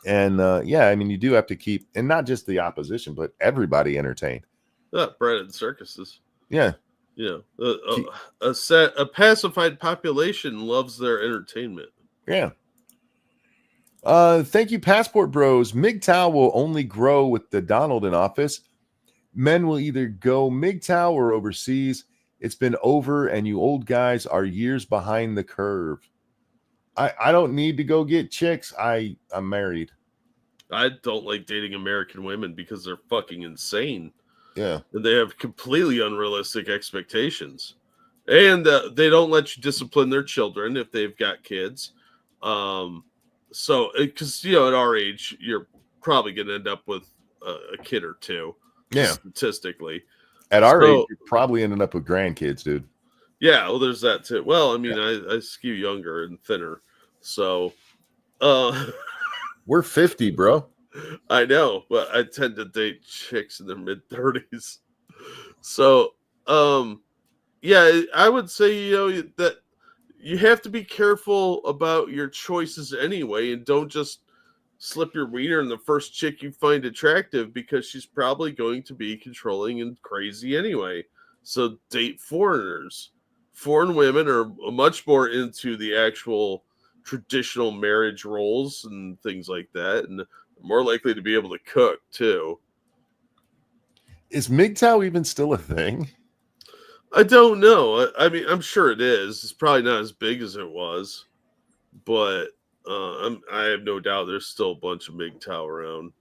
A: And yeah, I mean, you do have to keep, and not just the opposition, but everybody entertained.
B: Bread and circuses.
A: Yeah.
B: You know, a pacified population loves their entertainment.
A: Yeah. Thank you, Passport Bros. MGTOW will only grow with the Donald in office. Men will either go MGTOW or overseas. It's been over, and you old guys are years behind the curve. I don't need to go get chicks. I'm married.
B: I don't like dating American women because they're fucking insane.
A: Yeah.
B: And they have completely unrealistic expectations. And they don't let you discipline their children if they've got kids. So, because, you know, at our age, you're probably going to end up with a kid or two.
A: Yeah.
B: Statistically.
A: At our age, you're probably ending up with grandkids, dude.
B: Yeah, well, there's that too. Well, I mean, I skew younger and thinner. So,
A: we're 50, bro.
B: I know, but I tend to date chicks in their mid-30s. So, yeah, I would say, you know, that you have to be careful about your choices anyway, and don't just slip your wiener in the first chick you find attractive, because she's probably going to be controlling and crazy anyway. So date foreigners. Foreign women are much more into the actual traditional marriage roles and things like that, and more likely to be able to cook too.
A: Is MGTOW even still a thing?
B: I don't know. I mean, I'm sure it is. It's probably not as big as it was, but I have no doubt there's still a bunch of MGTOW around.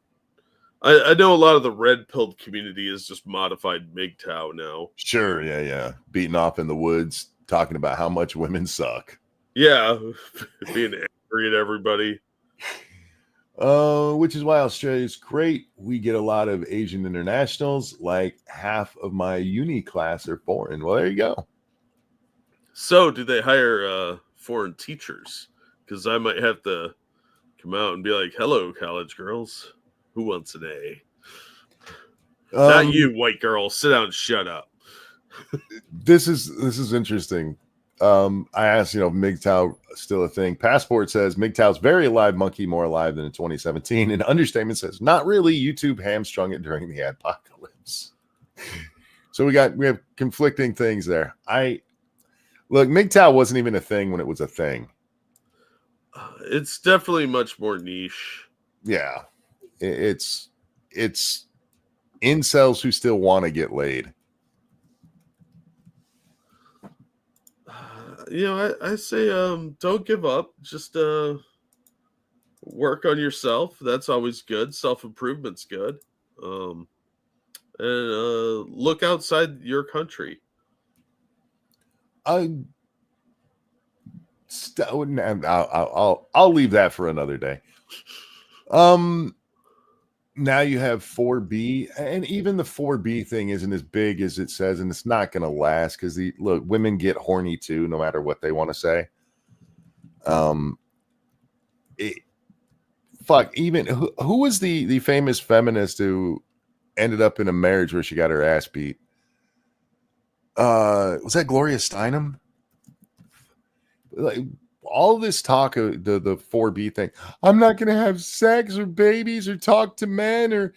B: I know a lot of the red-pilled community is just modified MGTOW now.
A: Sure, yeah. Beating off in the woods, talking about how much women suck.
B: Yeah, being angry at everybody.
A: Which is why Australia's great. We get a lot of Asian internationals. Like half of my uni class are foreign. Well, there you go.
B: So, do they hire foreign teachers? Because I might have to come out and be like, "Hello, college girls. Who wants an A?" Not you, white girl. Sit down and shut up.
A: This is interesting. I asked, you know, MGTOW still a thing. Passport says MGTOW's very alive, monkey more alive than in 2017. And Understatement says, not really. YouTube hamstrung it during the apocalypse. So we have conflicting things there. Look, MGTOW wasn't even a thing when it was a thing.
B: It's definitely much more niche.
A: Yeah, it's incels who still want to get laid.
B: You know, I say don't give up. Just work on yourself. That's always good. Self-improvement's good. And look outside your country.
A: I'll leave that for another day. Now you have 4B, and even the 4B thing isn't as big as it says, and it's not going to last because look, women get horny too, no matter what they want to say. Even who was the famous feminist who ended up in a marriage where she got her ass beat? Was that Gloria Steinem? Like, all this talk of the 4B thing, I'm not going to have sex or babies or talk to men or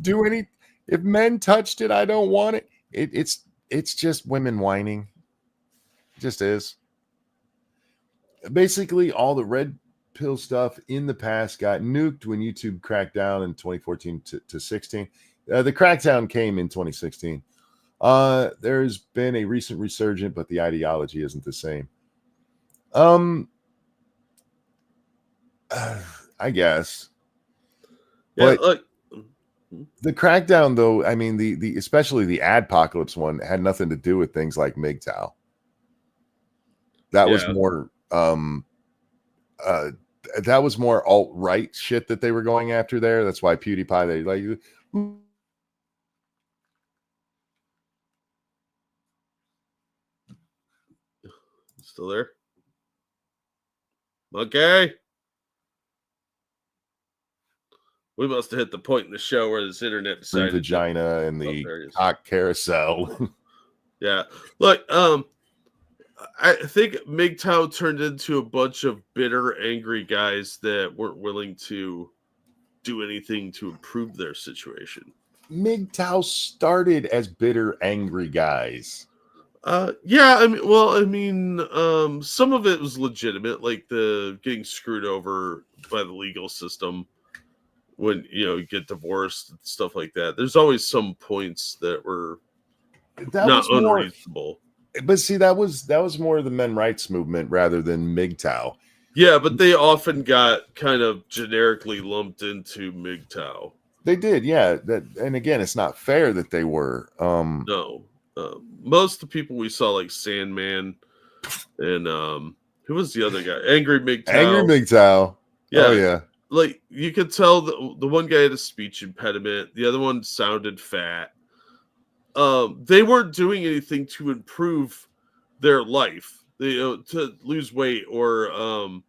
A: do any. If men touched it, I don't want it. It's just women whining. It just is. Basically, all the red pill stuff in the past got nuked when YouTube cracked down in 2014 to 16. The crackdown came in 2016. There's been a recent resurgence, but the ideology isn't the same. I guess
B: Yeah,
A: But
B: look,
A: the crackdown, though, I mean, the especially the Adpocalypse one had nothing to do with things like MGTOW. That was
B: Yeah.
A: more that was more alt-right shit that they were going after there. That's why PewDiePie, they like
B: still there? Okay. We must have hit the point in the show where this internet decided
A: vagina and the cock carousel.
B: Yeah. Look, I think MGTOW turned into a bunch of bitter, angry guys that weren't willing to do anything to improve their situation.
A: MGTOW started as bitter, angry guys.
B: Yeah, I mean, some of it was legitimate, like the getting screwed over by the legal system when you get divorced and stuff like that. There's always some points that were not unreasonable.
A: But see, that was more of the men rights movement rather than MGTOW.
B: Yeah, but they often got kind of generically lumped into MGTOW.
A: They did, yeah. And again, it's not fair that they were.
B: No. Most of the people we saw, like Sandman and who was the other guy? Angry MGTOW.
A: Angry MGTOW.
B: Yeah.
A: Oh, yeah.
B: Like, you could tell the one guy had a speech impediment. The other one sounded fat. They weren't doing anything to improve their life, to lose weight or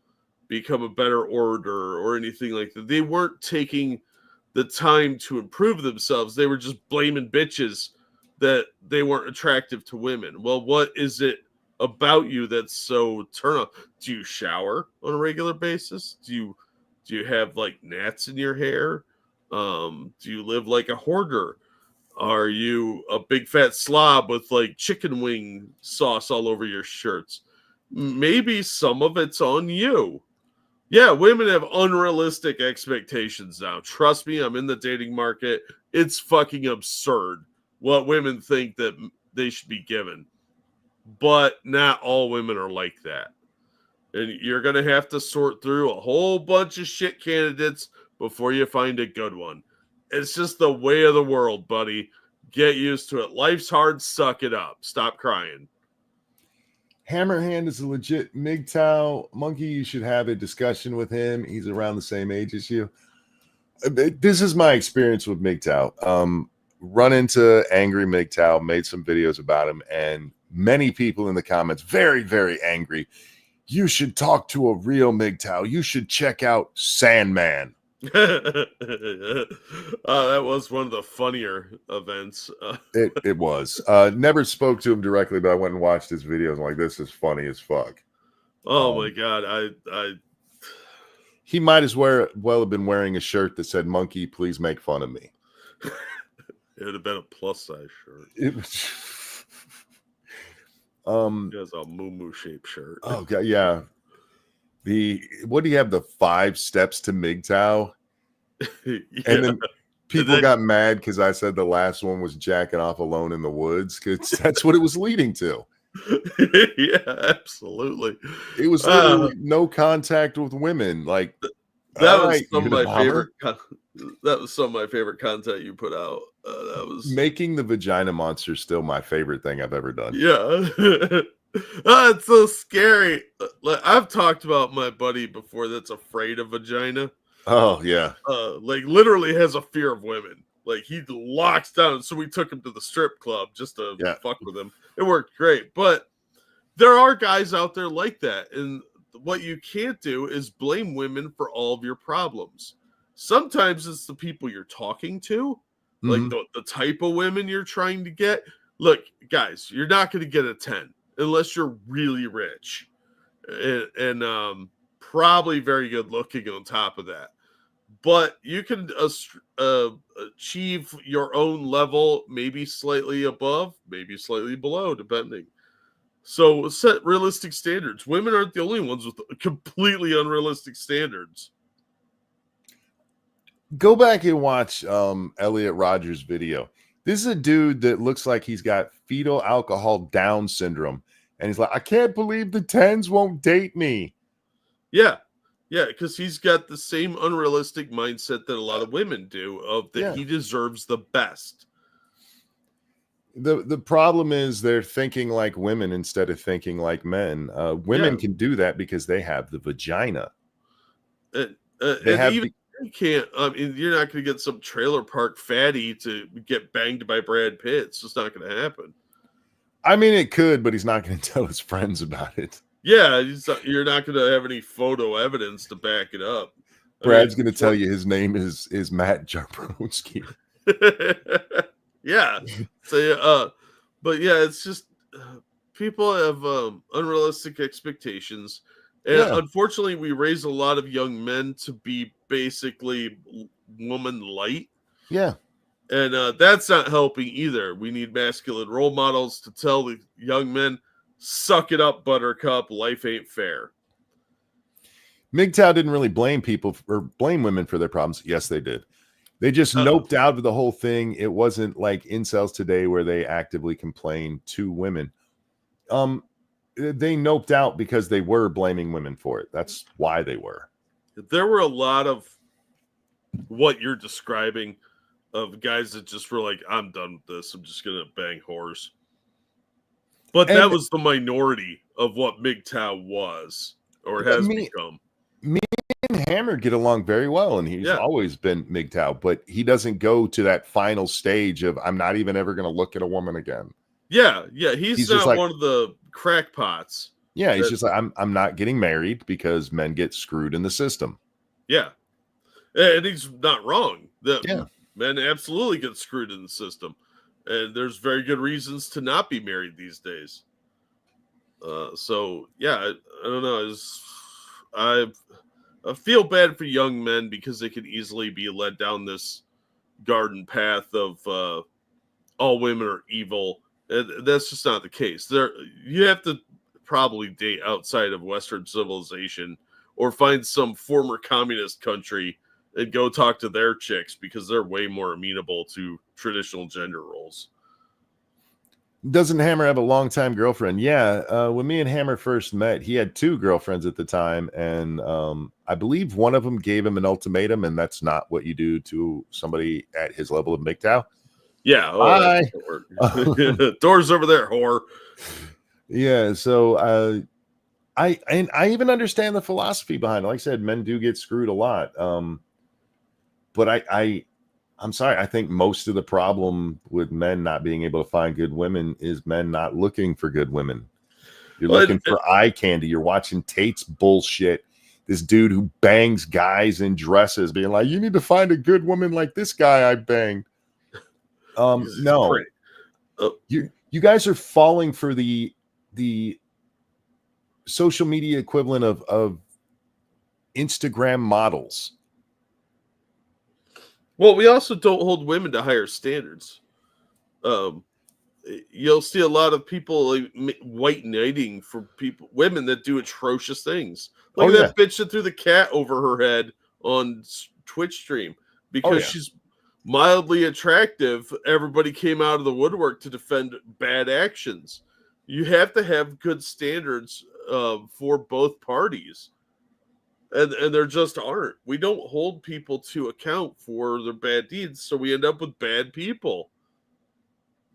B: become a better orator or anything like that. They weren't taking the time to improve themselves. They were just blaming bitches that they weren't attractive to women. Well, what is it about you that's so turn on? Do you shower on a regular basis? Do you have like gnats in your hair? Do you live like a hoarder? Are you a big fat slob with like chicken wing sauce all over your shirts? Maybe some of it's on you. Yeah, women have unrealistic expectations now. Trust me, I'm in the dating market. It's fucking absurd what women think that they should be given. But not all women are like that. And you're going to have to sort through a whole bunch of shit candidates before you find a good one. It's just the way of the world, buddy. Get used to it. Life's hard. Suck it up. Stop crying.
A: Hammerhand is a legit MGTOW. Monkey, you should have a discussion with him. He's around the same age as you. This is my experience with MGTOW. Run into angry MGTOW, made some videos about him, and many people in the comments, very, very angry. You should talk to a real MGTOW. You should check out Sandman.
B: That was one of the funnier events.
A: It was. Never spoke to him directly, but I went and watched his videos. I'm like, this is funny as fuck.
B: Oh my god,
A: he might as well have been wearing a shirt that said "Monkey, please make fun of me."
B: It would have been a plus size shirt.
A: It was.
B: He has a moo shaped shirt.
A: Oh god, yeah. What do you have? The 5 steps to MGTOW,
B: Yeah.
A: And then people got mad because I said the last one was jacking off alone in the woods because that's what it was leading to.
B: Yeah, absolutely.
A: It was literally no contact with women. Like
B: that was some of my favorite. That was some of my favorite content you put out. That was
A: making the vagina monster still my favorite thing I've ever done.
B: Yeah. It's so scary. I've talked about my buddy before that's afraid of vagina.
A: Oh yeah.
B: Like literally has a fear of women. Like he locks down. So we took him to the strip club just to fuck with him. It worked great. But there are guys out there like that. And what you can't do is blame women for all of your problems. Sometimes it's the people you're talking to, like the type of women you're trying to get. Look, guys, you're not going to get a 10 unless you're really rich and probably very good looking on top of that. But you can achieve your own level, maybe slightly above, maybe slightly below, depending. So set realistic standards. Women aren't the only ones with completely unrealistic standards.
A: Go back and watch Elliot Rogers' video. This is a dude that looks like he's got fetal alcohol Down syndrome. And he's like, I can't believe the 10s won't date me.
B: Yeah. Yeah, because he's got the same unrealistic mindset that a lot of women do, of that he deserves the best.
A: The problem is they're thinking like women instead of thinking like men. Women can do that because they have the vagina.
B: And even you can't. I mean, you're not going to get some trailer park fatty to get banged by Brad Pitt. It's just not going to happen.
A: I mean, it could, but he's not going to tell his friends about it.
B: Yeah, you're not going to have any photo evidence to back it up.
A: Brad's going to tell you his name is Matt Jabrowski.
B: Yeah. So, but yeah, it's just people have unrealistic expectations. And unfortunately, we raise a lot of young men to be basically woman light.
A: Yeah.
B: And that's not helping either. We need masculine role models to tell the young men, suck it up, buttercup. Life ain't fair.
A: MGTOW didn't really blame people or blame women for their problems. Yes, they did. They just noped out of the whole thing. It wasn't like incels today where they actively complain to women. They noped out because they were blaming women for it. That's why they were.
B: There were a lot of what you're describing of guys that just were like, I'm done with this. I'm just going to bang whores. But that was the minority of what MGTOW was or has become.
A: Me and Hammer get along very well, and he's always been MGTOW, but he doesn't go to that final stage of I'm not even ever going to look at a woman again.
B: Yeah, he's not like, one of the crackpots.
A: Yeah, he's just like I'm not getting married because men get screwed in the system.
B: Yeah, and he's not wrong. Men absolutely get screwed in the system, and there's very good reasons to not be married these days. So yeah, I don't know. I feel bad for young men because they can easily be led down this garden path of all women are evil. And that's just not the case. You have to probably date outside of Western civilization or find some former communist country and go talk to their chicks because they're way more amenable to traditional gender roles.
A: Doesn't Hammer have a longtime girlfriend? Yeah. When me and Hammer first met, he had 2 girlfriends at the time. And I believe one of them gave him an ultimatum, and that's not what you do to somebody at his level of MGTOW.
B: Yeah. Doors over there, whore.
A: Yeah. So I even understand the philosophy behind it. Like I said, men do get screwed a lot. But I'm sorry. I think most of the problem with men not being able to find good women is men not looking for good women. You're looking for eye candy. You're watching Tate's bullshit. This dude who bangs guys in dresses being like, you need to find a good woman like this guy I banged. No, you guys are falling for the social media equivalent of Instagram models.
B: Well, we also don't hold women to higher standards. You'll see a lot of people like white knighting for women that do atrocious things. Like that bitch that threw the cat over her head on Twitch stream because she's mildly attractive. Everybody came out of the woodwork to defend bad actions. You have to have good standards for both parties. And there just aren't. We don't hold people to account for their bad deeds, so we end up with bad people.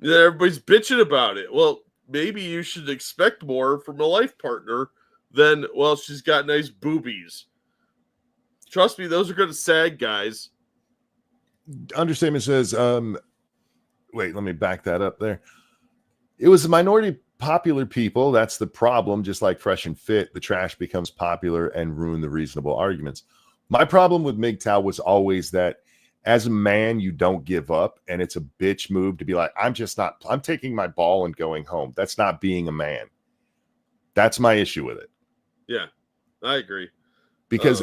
B: And everybody's bitching about it. Well, maybe you should expect more from a life partner than, well, she's got nice boobies. Trust me, those are going to sag, guys.
A: Understatement says, wait, let me back that up there. It was a minority popular people. That's the problem. Just like Fresh and Fit, the trash becomes popular and ruin the reasonable arguments. My problem with MGTOW was always that as a man, you don't give up. And it's a bitch move to be like, I'm taking my ball and going home. That's not being a man. That's my issue with it.
B: Yeah, I agree.
A: Because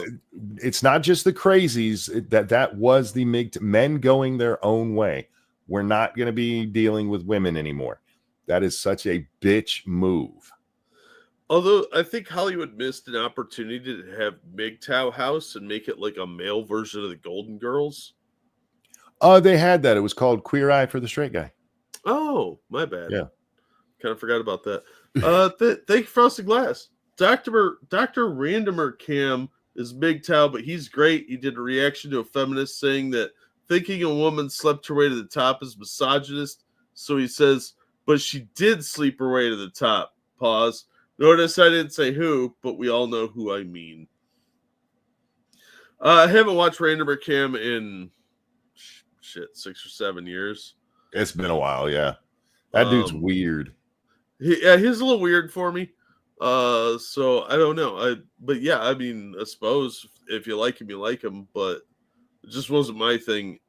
A: it's not just the crazies. That was the men going their own way. We're not going to be dealing with women anymore. That is such a bitch move.
B: Although I think Hollywood missed an opportunity to have MGTOW House and make it like a male version of the Golden Girls.
A: Oh, they had that. It was called Queer Eye for the Straight Guy.
B: Oh, my bad.
A: Yeah.
B: Kind of forgot about that. Thank you, Frosted Glass. Dr. Randomer Cam is MGTOW, but he's great. He did a reaction to a feminist saying that thinking a woman slept her way to the top is misogynist. So he says, but she did sleep her way to the top. Pause. Notice I didn't say who, but we all know who I mean. I haven't watched Random or Cam in 6 or 7 years.
A: It's been a while, yeah. That dude's weird.
B: He's a little weird for me. So I don't know. But yeah, I mean, I suppose if you like him, you like him, but it just wasn't my thing.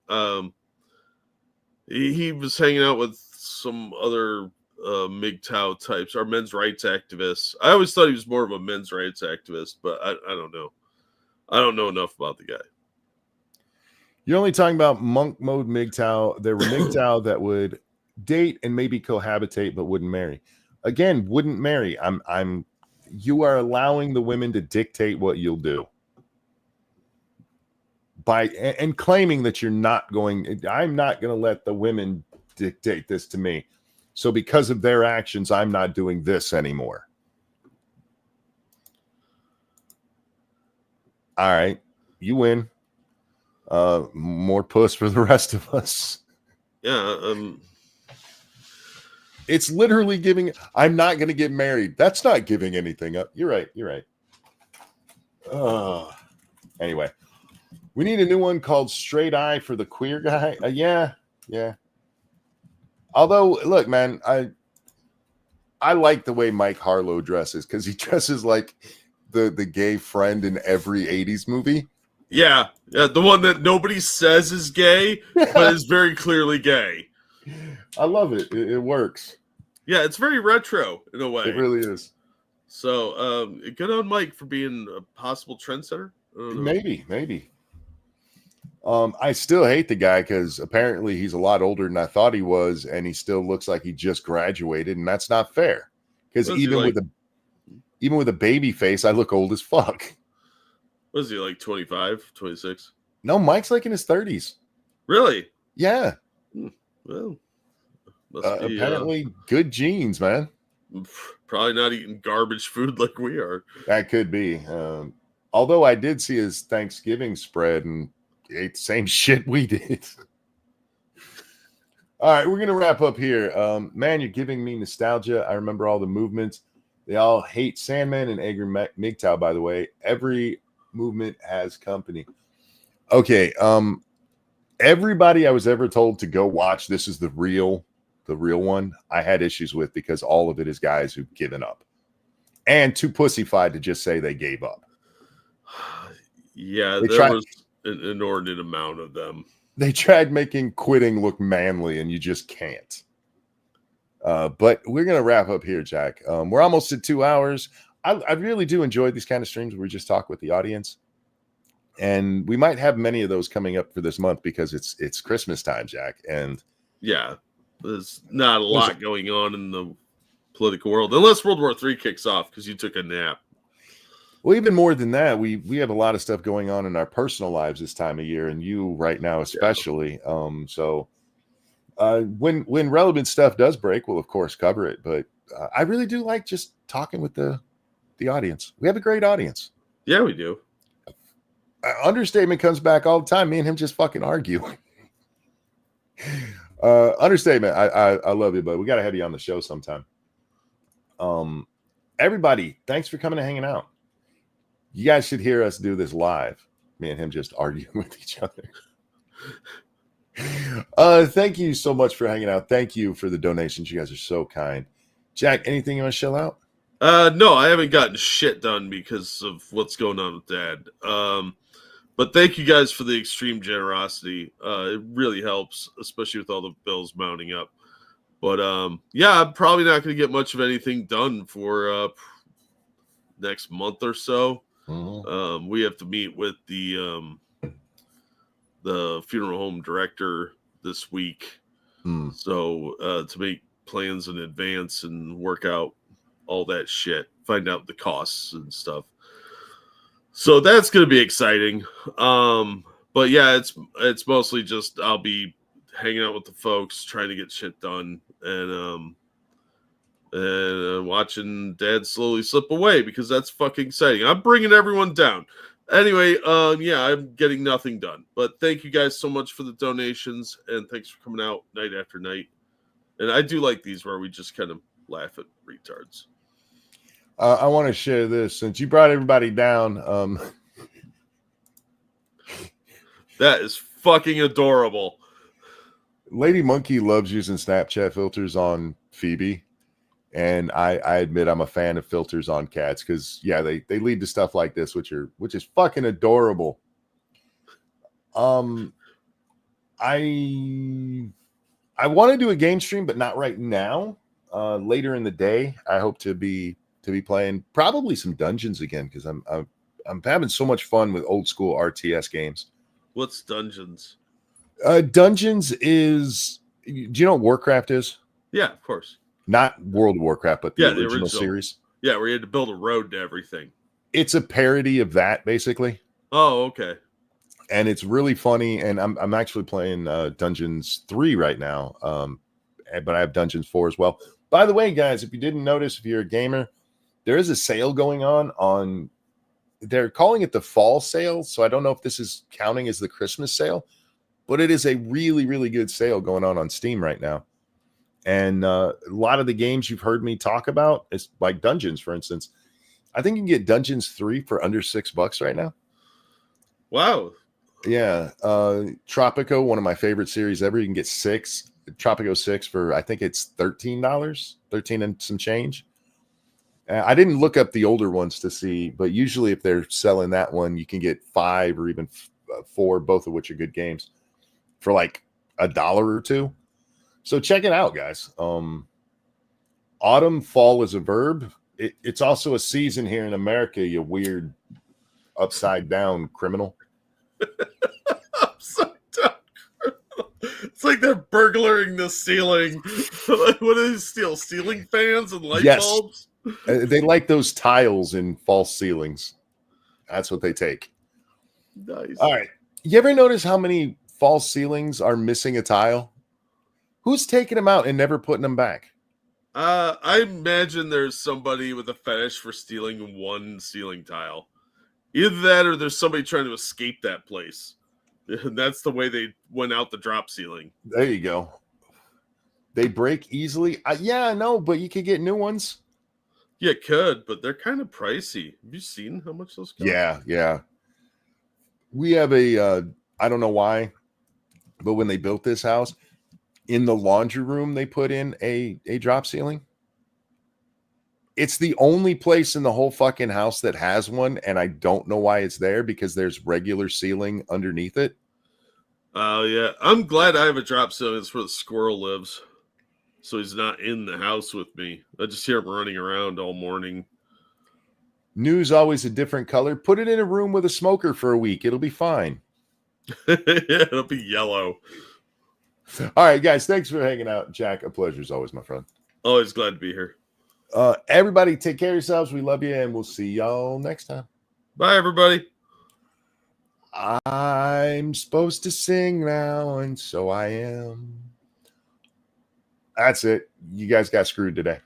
B: He was hanging out with some other MGTOW types, or men's rights activists. I always thought he was more of a men's rights activist, but I don't know. I don't know enough about the guy.
A: You're only talking about monk mode MGTOW. There were MGTOW that would date and maybe cohabitate, but wouldn't marry. Again, wouldn't marry. You are allowing the women to dictate what you'll do and claiming that I'm not going to let the women dictate this to me. So because of their actions, I'm not doing this anymore. All right, you win. More puss for the rest of us.
B: Yeah.
A: It's literally giving. I'm not going to get married. That's not giving anything up. You're right. Anyway, we need a new one called Straight Eye for the Queer Guy. Yeah. Although, look, man, I like the way Mike Harlow dresses because he dresses like the gay friend in every 80s movie.
B: Yeah, the one that nobody says is gay, but is very clearly gay.
A: I love it. It works.
B: Yeah, it's very retro in a way.
A: It really is.
B: So, good on Mike for being a possible trendsetter.
A: Maybe. I still hate the guy because apparently he's a lot older than I thought he was, and he still looks like he just graduated, and that's not fair. Because even with a baby face, I look old as fuck.
B: What is he, like 25, 26?
A: No, Mike's like in his 30s.
B: Really?
A: Yeah.
B: Well,
A: apparently good genes, man.
B: Probably not eating garbage food like we are.
A: That could be. Although I did see his Thanksgiving spread and ate the same shit we did. All right, we're going to wrap up here. Man, you're giving me nostalgia. I remember all the movements. They all hate Sandman and Angry MGTOW, by the way. Every movement has company. Okay, everybody I was ever told to go watch, this is the real one, I had issues with because all of it is guys who've given up and too pussyfied to just say they gave up.
B: Yeah, there was an inordinate amount of them.
A: They tried making quitting look manly, and you just can't. But we're going to wrap up here, Jack. We're almost at 2 hours. I really do enjoy these kind of streams where we just talk with the audience. And we might have many of those coming up for this month because it's Christmas time, Jack. And
B: yeah, there's not a lot going on in the political world, unless World War III kicks off because you took a nap.
A: Well, even more than that, we have a lot of stuff going on in our personal lives this time of year, and you right now especially. Yeah. So when relevant stuff does break, we'll of course cover it. But I really do like just talking with the audience. We have a great audience.
B: Yeah, we do.
A: Understatement comes back all the time. Me and him just fucking argue. Understatement. I love you, but we got to have you on the show sometime. Everybody, thanks for coming and hanging out. You guys should hear us do this live. Me and him just arguing with each other. Thank you so much for hanging out. Thank you for the donations. You guys are so kind. Jack, anything you want to shell out?
B: No, I haven't gotten shit done because of what's going on with Dad. But thank you guys for the extreme generosity. It really helps, especially with all the bills mounting up. But yeah, I'm probably not going to get much of anything done for next month or so. Mm-hmm. We have to meet with the funeral home director this week. So to make plans in advance and work out all that shit, find out the costs and stuff. So that's going to be exciting. But yeah, it's mostly just I'll be hanging out with the folks, trying to get shit done, and watching Dad slowly slip away because that's fucking exciting. I'm bringing everyone down. Anyway, yeah, I'm getting nothing done. But thank you guys so much for the donations, and thanks for coming out night after night. And I do like these where we just kind of laugh at retards.
A: I want to share this since you brought everybody down.
B: That is fucking adorable.
A: Lady Monkey loves using Snapchat filters on Phoebe. And I admit I'm a fan of filters on cats because yeah, they lead to stuff like this, which is fucking adorable. I want to do a game stream, but not right now. Later in the day, I hope to be playing probably some dungeons again because I'm having so much fun with old school RTS games.
B: What's dungeons?
A: Dungeons is, do you know what Warcraft is?
B: Yeah, of course.
A: Not World of Warcraft, but the
B: original
A: original series.
B: Yeah, where you had to build a road to everything.
A: It's a parody of that, basically.
B: Oh, okay.
A: And it's really funny. And I'm actually playing Dungeons 3 right now, but I have Dungeons 4 as well. By the way, guys, if you didn't notice, if you're a gamer, there is a sale going on. They're calling it the fall sale, so I don't know if this is counting as the Christmas sale, but it is a really, really good sale going on Steam right now. And a lot of the games you've heard me talk about, is like Dungeons, for instance. I think you can get Dungeons 3 for under $6 right now.
B: Wow.
A: Yeah. Tropico, one of my favorite series ever. You can get Tropico 6 for, I think it's $13, 13 and some change. I didn't look up the older ones to see, but usually if they're selling that one, you can get 5 or even 4, both of which are good games, for like $1 or $2. So check it out, guys. Autumn, fall is a verb. It's also a season here in America, you weird upside down criminal.
B: Upside down criminal. It's like they're burglaring the ceiling. What do they steal? Ceiling fans and light bulbs?
A: They like those tiles in false ceilings. That's what they take.
B: Nice.
A: All right. You ever notice how many false ceilings are missing a tile? Who's taking them out and never putting them back?
B: I imagine there's somebody with a fetish for stealing one ceiling tile. Either that or there's somebody trying to escape that place. And that's the way they went out the drop ceiling.
A: There you go. They break easily. Yeah, I know, but you could get new ones.
B: Yeah, could, but they're kind of pricey. Have you seen how much those cost?
A: Yeah. We have I don't know why, but when they built this house, in the laundry room, they put in a drop ceiling. It's the only place in the whole fucking house that has one, and I don't know why it's there because there's regular ceiling underneath it.
B: Oh, yeah. I'm glad I have a drop ceiling. It's where the squirrel lives. So he's not in the house with me. I just hear him running around all morning.
A: New's always a different color. Put it in a room with a smoker for a week. It'll be fine.
B: Yeah, it'll be yellow.
A: All right, guys. Thanks for hanging out. Jack, a pleasure as always, my friend.
B: Always glad to be here.
A: Everybody, take care of yourselves. We love you, and we'll see y'all next time.
B: Bye, everybody.
A: I'm supposed to sing now, and so I am. That's it. You guys got screwed today.